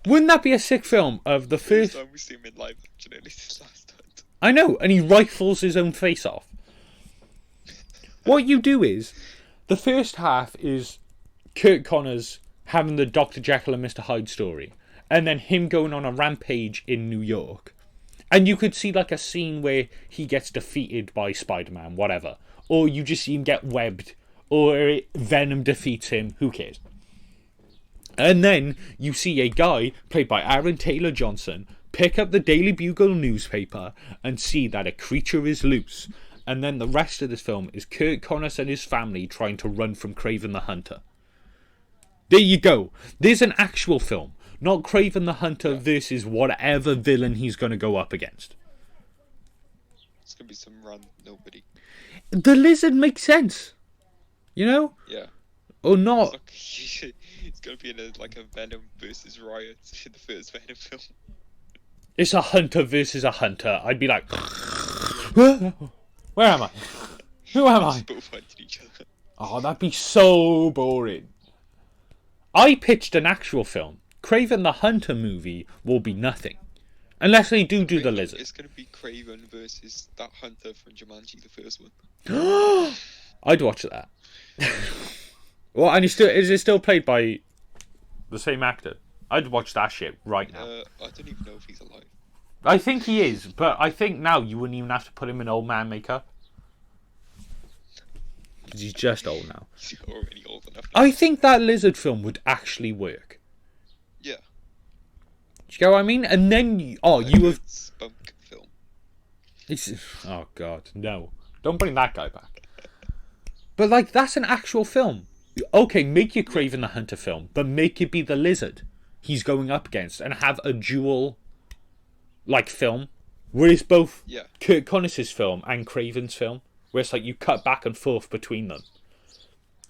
Wouldn't that be a sick film of the First first... time we see him in live action, at least his last hunt. I know, and he rifles his own face off. What you do is, the first half is Kurt Connors having the Dr. Jekyll and Mr. Hyde story, and then him going on a rampage in New York. And you could see like a scene where he gets defeated by Spider-Man, whatever. Or you just see him get webbed, or Venom defeats him, who cares? And then you see a guy, played by Aaron Taylor Johnson, pick up the Daily Bugle newspaper and see that a creature is loose. And then the rest of this film is Kurt Connors and his family trying to run from Kraven the Hunter. There you go. There's an actual film. Not Kraven the Hunter versus whatever villain he's going to go up against. It's going to be some random nobody. The Lizard makes sense. You know? Yeah. Or not. It's going to be in a Venom versus Riot in the first Venom film. It's a hunter versus a hunter. I'd be like... Where am I? Who am I? Just both fighting each other. Oh, that'd be so boring. I pitched an actual film. Kraven the Hunter movie will be nothing. Unless they do the Lizard. It's going to be Kraven versus that hunter from Jumanji, the first one. I'd watch that. Well, and is it still played by the same actor? I'd watch that shit right now. I don't even know if he's alive. I think he is, but I think now you wouldn't even have to put him in old man makeup. Because he's just old now. He's already old enough now. I think that Lizard film would actually work. Yeah. Do you get what I mean? And then, you have... Spunk film. Oh, God, no. Don't bring that guy back. But, like, that's an actual film. Okay, make your Kraven the Hunter film, but make it be the Lizard he's going up against and have a dual, like, film. Where it's both Kurt Connors' film and Kraven's film. Where it's like you cut back and forth between them.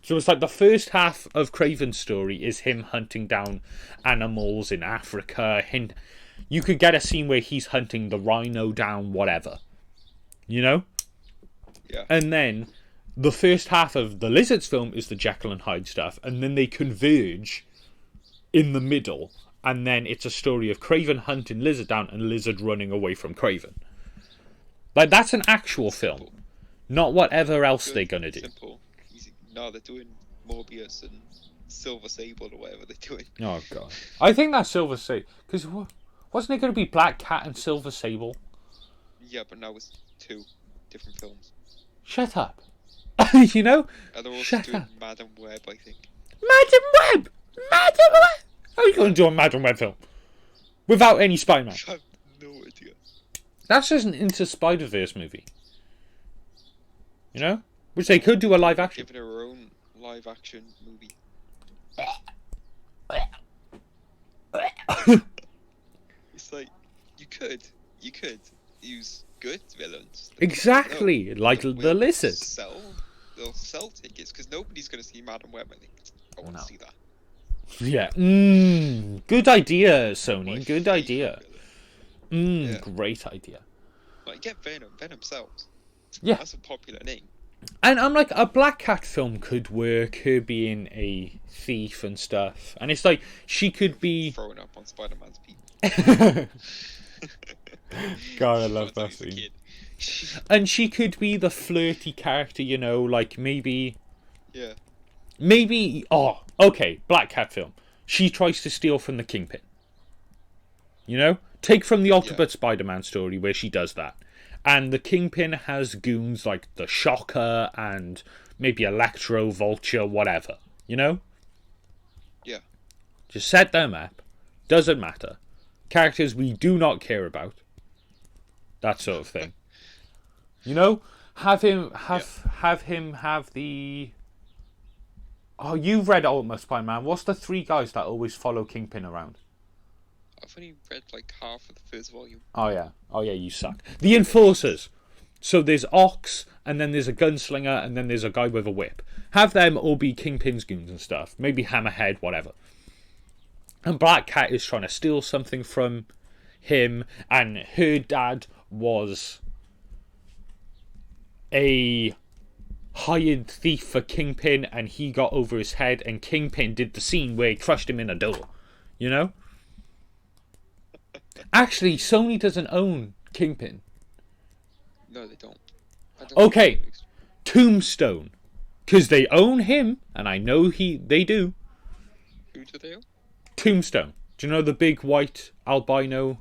So it's like the first half of Kraven's story is him hunting down animals in Africa. You could get a scene where he's hunting the rhino down, whatever. You know? Yeah. And then the first half of the Lizard's film is the Jekyll and Hyde stuff. And then they converge in the middle. And then it's a story of Kraven hunting Lizard down and Lizard running away from Kraven. Like, that's an actual film. Not whatever else they're going to do. Simple. Easy. No, they're doing Morbius and Silver Sable or whatever they're doing. Oh, God. I think that's Silver Sable. Because wasn't it going to be Black Cat and Silver Sable? Yeah, but now it's two different films. Shut up. You know? And they're also Shut doing up. Madam Web, I think. Madam Web! Madam Web! How are you going to do a Madam Web film? Without any Spider-Man? I have no idea. That's just an Into Spider-Verse movie. You know? Which they could do a live action. Give it her own live action movie. It's like, you could use good villains. Exactly, like the Lizard. They'll sell tickets, because nobody's going to see Madam Web, I think. I want to see that. Yeah. Good idea, Sony. Good idea. Great idea. Like, get Venom. Venom sells. Yeah. That's a popular name. And I'm like, a Black Cat film could work, her being a thief and stuff. And it's like, she could be... Throwing up on Spider-Man's people. God, I love that scene. And she could be the flirty character, you know, like maybe... Yeah. Maybe... Oh, okay, Black Cat film. She tries to steal from the Kingpin. You know? Take from the Ultimate Spider-Man story where she does that. And the Kingpin has goons like the Shocker and maybe Electro, Vulture, whatever. You know? Yeah. Just set them up. Doesn't matter. Characters we do not care about. That sort of thing. You know? Have him have the... Oh, you've read Ultimate Spider-Man. What's the three guys that always follow Kingpin around? I've only read like half of the first volume. Oh yeah, you suck. The Enforcers. So there's Ox, and then there's a gunslinger, and then there's a guy with a whip. Have them all be Kingpin's goons and stuff. Maybe Hammerhead, whatever. And Black Cat is trying to steal something from him, and her dad was a hired thief for Kingpin, and he got over his head, and Kingpin did the scene where he crushed him in a door. You know? Actually, Sony doesn't own Kingpin. No, they don't. Okay, Tombstone. Because they own him, and I know they do. Who do they own? Tombstone. Do you know the big white albino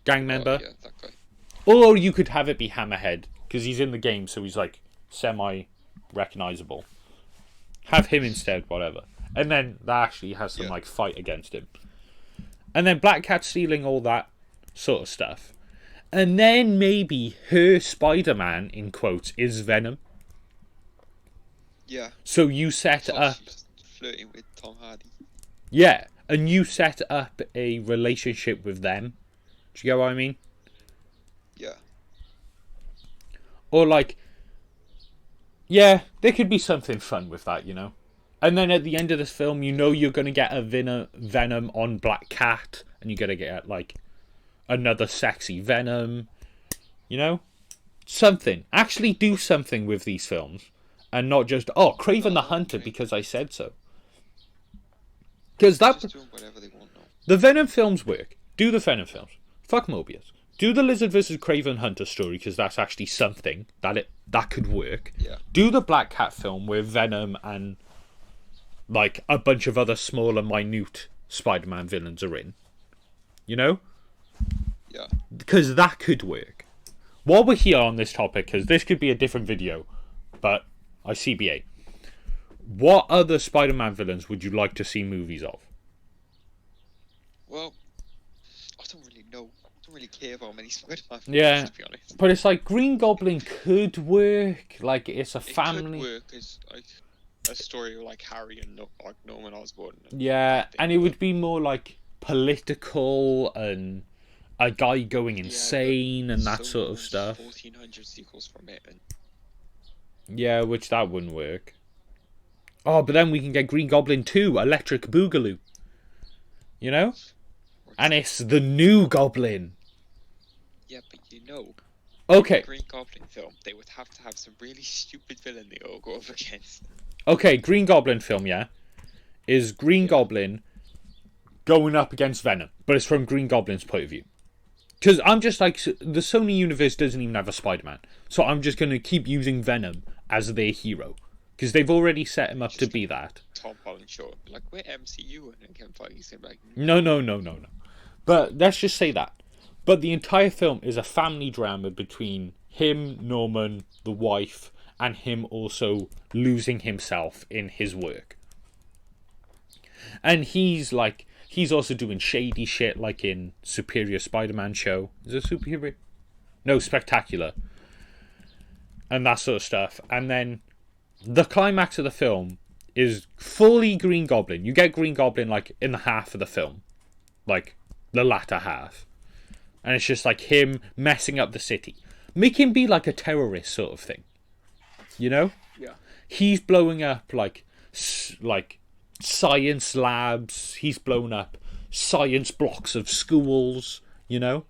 gang member? Oh, yeah, that guy. Or you could have it be Hammerhead, because he's in the game, so he's like semi-recognizable. Have him instead, whatever. And then that actually has some like fight against him. And then Black Cat stealing all that sort of stuff. And then maybe her Spider-Man, in quotes, is Venom. Yeah. So you set up... She's flirting with Tom Hardy. Yeah, and you set up a relationship with them. Do you get what I mean? Yeah. Or like... Yeah, there could be something fun with that, you know? And then at the end of this film, you know you're going to get a Venom on Black Cat. And you're going to get, like, another sexy Venom. You know? Something. Actually do something with these films. And not just, Kraven the Hunter because I said so. Because that... Just doing whatever they want now. The Venom films work. Do the Venom films. Fuck Mobius. Do the Lizard vs. Kraven Hunter story because that's actually something that could work. Yeah. Do the Black Cat film where Venom and like a bunch of other smaller, minute Spider-Man villains are in. You know? Yeah. Because that could work. While we're here on this topic, because this could be a different video, but I CBA. What other Spider-Man villains would you like to see movies of? Well, I don't really know. I don't really care about many Spider-Man films, Yeah, to be honest. but it's like Green Goblin could work. Like it's a It family. could work as like a story of like Harry and like Norman Osborn. Yeah, and it would be more like political and a guy going insane and that sort of stuff. 1400 sequels from it. And... Yeah, which that wouldn't work. Oh, but then we can get Green Goblin 2, Electric Boogaloo. You know? And it's the new Goblin. Yeah, but you know, Okay. the Green Goblin film, they would have to have some really stupid villain they all go up against. Okay, Green Goblin film, yeah? Is Green Goblin going up against Venom, but it's from Green Goblin's point of view. Because I'm just like, the Sony universe doesn't even have a Spider-Man. So I'm just going to keep using Venom as their hero. Because they've already set him up to be that. Tom Holland short. Like, we're MCU and Kevin Feige's like... No. But let's just say that. But the entire film is a family drama between him, Norman, the wife, and him also losing himself in his work. And he's also doing shady shit like in Superior Spider-Man show. Is it Superior? No, Spectacular. And that sort of stuff. And then the climax of the film is fully Green Goblin. You get Green Goblin like in the half of the film. Like the latter half. And it's just like him messing up the city. Make him be like a terrorist sort of thing. You know? Yeah. He's blowing up like science labs. He's blown up science blocks of schools, you know?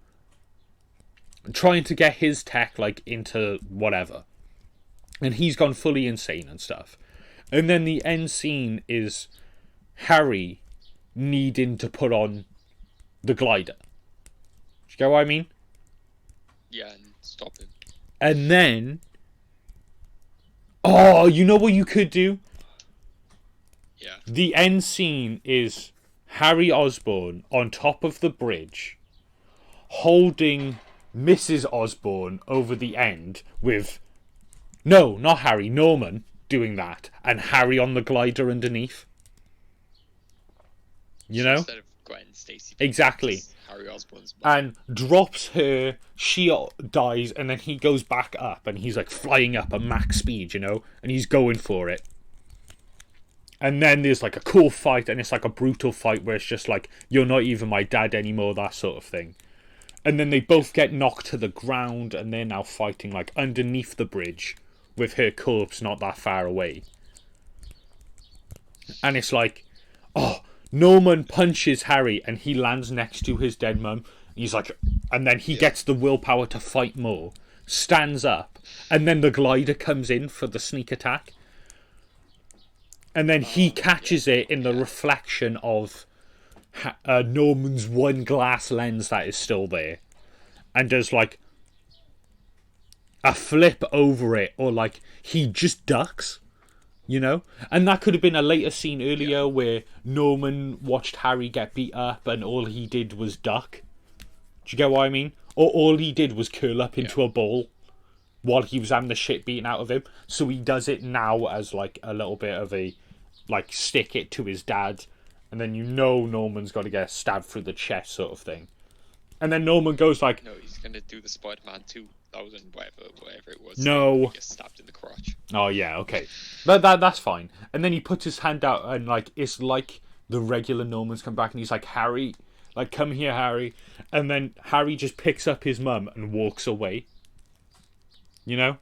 Trying to get his tech like into whatever. And he's gone fully insane and stuff. And then the end scene is Harry needing to put on the glider. Do you get what I mean? Yeah, and stop him. And then... Oh, you know what you could do? Yeah. The end scene is Harry Osborn on top of the bridge holding Mrs. Osborn over the end with... No, not Harry, Norman doing that. And Harry on the glider underneath. You know? Instead of Gwen Stacy. Exactly. Harry Osborn's and drops her, she dies, and then he goes back up, and he's like flying up at max speed, you know, and he's going for it. And then there's like a cool fight, and it's like a brutal fight where it's just like, you're not even my dad anymore, that sort of thing. And then they both get knocked to the ground, and they're now fighting like underneath the bridge with her corpse not that far away. And it's like, oh, Norman punches Harry and he lands next to his dead mum. He's like, and then he gets the willpower to fight more, stands up, and then the glider comes in for the sneak attack. And then he catches it in the reflection of Norman's one glass lens that is still there. And does like a flip over it, or like he just ducks, you know? And that could have been a later scene earlier where Norman watched Harry get beat up and all he did was duck. Do you get what I mean? Or all he did was curl up into a ball while he was having the shit beaten out of him. So he does it now as like a little bit of a, like, stick it to his dad. And then you know Norman's got to get stabbed through the chest sort of thing. And then Norman goes like... No, he's going to do the Spider-Man 2000, whatever it was. No. He gets stabbed in the crotch. Oh, yeah, okay. But that's fine. And then he puts his hand out and, like, it's like the regular Norman's come back and he's like, Harry, like, come here, Harry. And then Harry just picks up his mum and walks away. You know?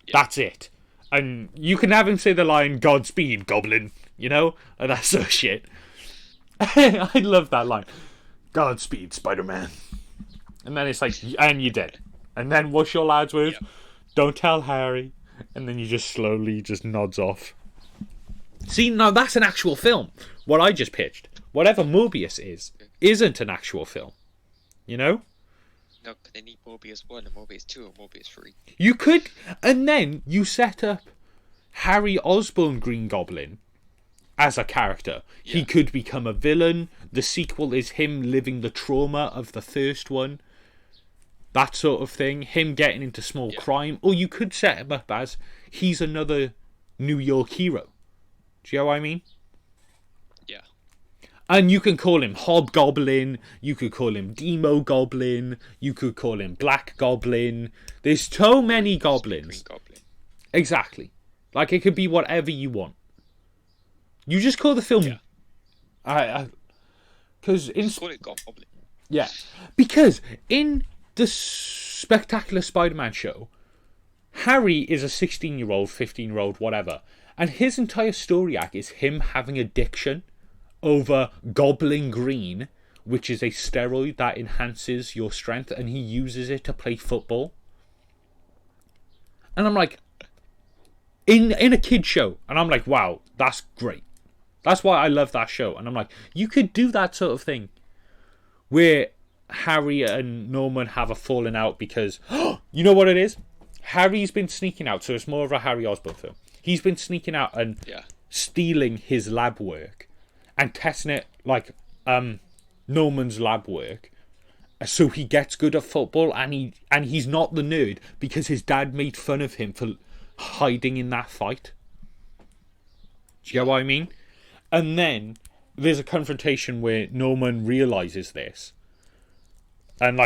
Yeah. That's it. And you can have him say the line, Godspeed, Goblin. You know? And that sort of shit. I love that line. Godspeed, Spider-Man. And then it's like, and you're dead. And then what's your lad's words? Yeah. Don't tell Harry. And then you just slowly just nods off. See, now that's an actual film. What I just pitched. Whatever Morbius is, isn't an actual film. You know? No, but they need Morbius 1 and Morbius 2 and Morbius 3. You could, and then you set up Harry Osborn Green Goblin as a character. Yeah. He could become a villain. The sequel is him living the trauma of the first one. That sort of thing. Him getting into small crime. Or you could set him up as he's another New York hero. Do you know what I mean? Yeah. And you can call him Hobgoblin. You could call him Demo Goblin. You could call him Black Goblin. There's so many goblins. Green Goblin. Exactly. Like, it could be whatever you want. You just call the film... Yeah. Because in... Just call it Goblin. Yeah. Because in the Spectacular Spider-Man show, Harry is a 16-year-old, 15-year-old, whatever. And his entire story arc is him having addiction over Goblin Green, which is a steroid that enhances your strength, and he uses it to play football. And I'm like... In a kid's show. And I'm like, wow, that's great. That's why I love that show. And I'm like, you could do that sort of thing where Harry and Norman have a falling out because, you know what it is? Harry's been sneaking out, so it's more of a Harry Osborn film. He's been sneaking out and stealing his lab work and testing it like Norman's lab work. So he gets good at football and he's not the nerd because his dad made fun of him for hiding in that fight. Do you get what I mean? And then there's a confrontation where Norman realizes this and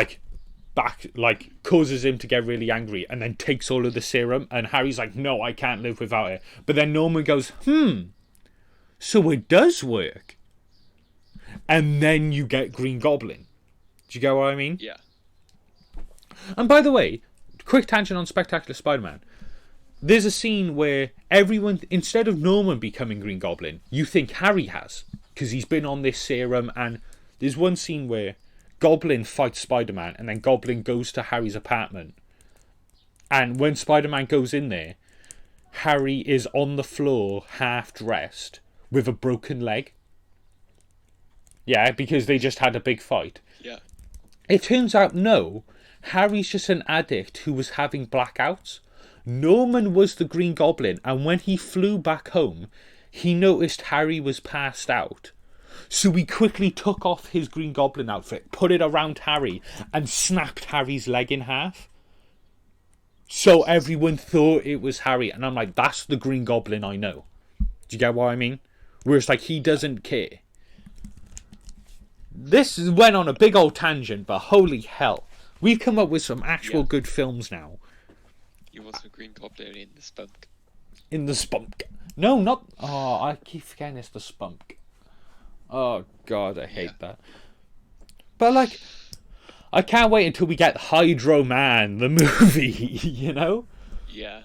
causes him to get really angry and then takes all of the serum, and Harry's like, no, I can't live without it. But then Norman goes, so it does work. And then you get Green Goblin. Do you get what I mean? Yeah. And by the way, quick tangent on Spectacular Spider-Man. There's a scene where everyone, instead of Norman becoming Green Goblin, you think Harry has, because he's been on this serum. And there's one scene where Goblin fights Spider-Man, and then Goblin goes to Harry's apartment. And when Spider-Man goes in there, Harry is on the floor, half dressed, with a broken leg. Yeah, because they just had a big fight. Yeah. It turns out, no, Harry's just an addict who was having blackouts. Norman was the Green Goblin, and when he flew back home, he noticed Harry was passed out. So he quickly took off his Green Goblin outfit, put it around Harry, and snapped Harry's leg in half. So everyone thought it was Harry, and I'm like, that's the Green Goblin I know. Do you get what I mean? Whereas, like, he doesn't care. This went on a big old tangent, but holy hell. We've come up with some actual good films now. You want some Green Goblin in the spunk? In the spunk. No, not... Oh, I keep forgetting it's the spunk. Oh, God, I hate that. But, like, I can't wait until we get Hydroman, the movie, you know? Yeah.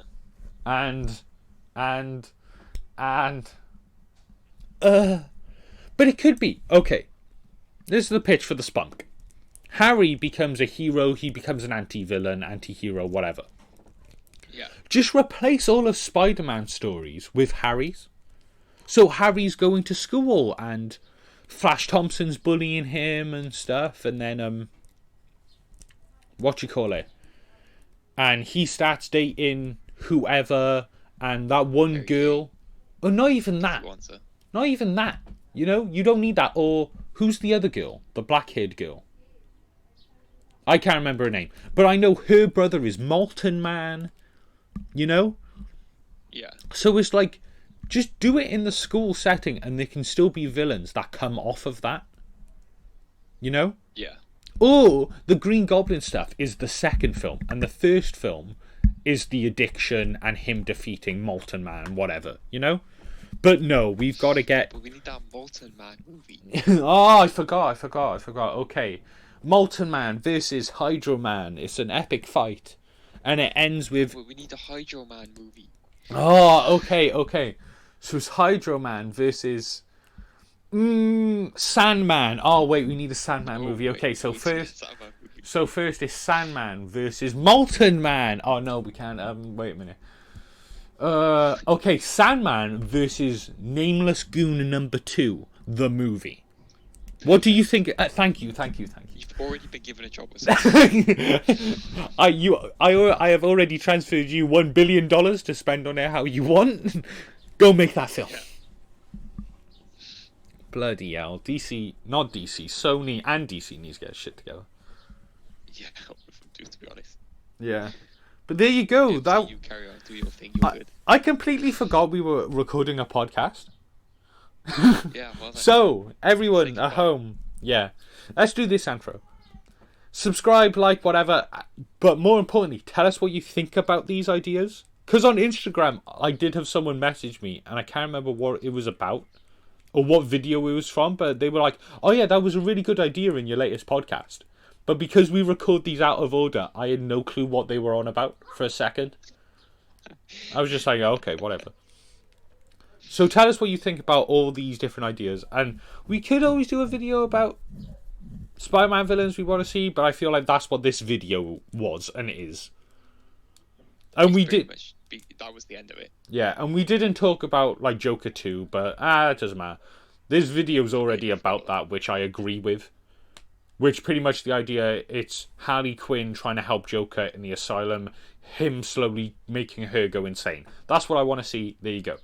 But it could be. Okay. This is the pitch for the spunk. Harry becomes a hero. He becomes an anti-villain, anti-hero, whatever. Yeah. Just replace all of Spider-Man stories with Harry's. So Harry's going to school and Flash Thompson's bullying him and stuff. And then, and he starts dating whoever. And that one girl... Oh, not even that. Not even that. You know, you don't need that. Or who's the other girl? The black-haired girl. I can't remember her name. But I know her brother is Molten Man. You know? Yeah. So it's like, just do it in the school setting and there can still be villains that come off of that. You know? Yeah. Or the Green Goblin stuff is the second film. And the first film is the addiction and him defeating Molten Man, whatever. You know? But no, we've got to get... But we need that Molten Man movie. Oh, I forgot. Okay. Molten Man versus Hydroman. It's an epic fight. And it ends with... But we need a Hydroman movie. Oh, okay. So it's Hydroman versus... Sandman. Oh, wait, we need a Sandman movie. Okay, so first it's Sandman versus Molten Man. Oh, no, we can't. Wait a minute. Okay, Sandman versus Nameless Goon number 2, the movie. What do you think? Thank you. You've already been given a job. I have already transferred you $1 billion to spend on it how you want. Go make that film. Yeah. Bloody hell. Sony and DC needs to get shit together. Yeah, to be honest. Yeah. But there you go. Yeah, that you carry on, do your thing, you're good. I completely forgot we were recording a podcast. Yeah, well, so, everyone at home, yeah, let's do this intro. Subscribe, like, whatever, but more importantly, tell us what you think about these ideas. Because on Instagram, I did have someone message me, and I can't remember what it was about, or what video it was from, but they were like, oh yeah, that was a really good idea in your latest podcast. But because we record these out of order, I had no clue what they were on about for a second. I was just like, okay, whatever. So tell us what you think about all these different ideas. And we could always do a video about Spider-Man villains we want to see, but I feel like that's what this video was and is. And we did... That was the end of it. Yeah, and we didn't talk about like Joker 2, but it doesn't matter. This video's already about that, which I agree with. Which pretty much the idea, it's Harley Quinn trying to help Joker in the asylum, him slowly making her go insane. That's what I want to see. There you go.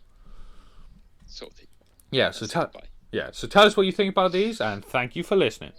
Sorted. Yeah, so tell us what you think about these, and thank you for listening.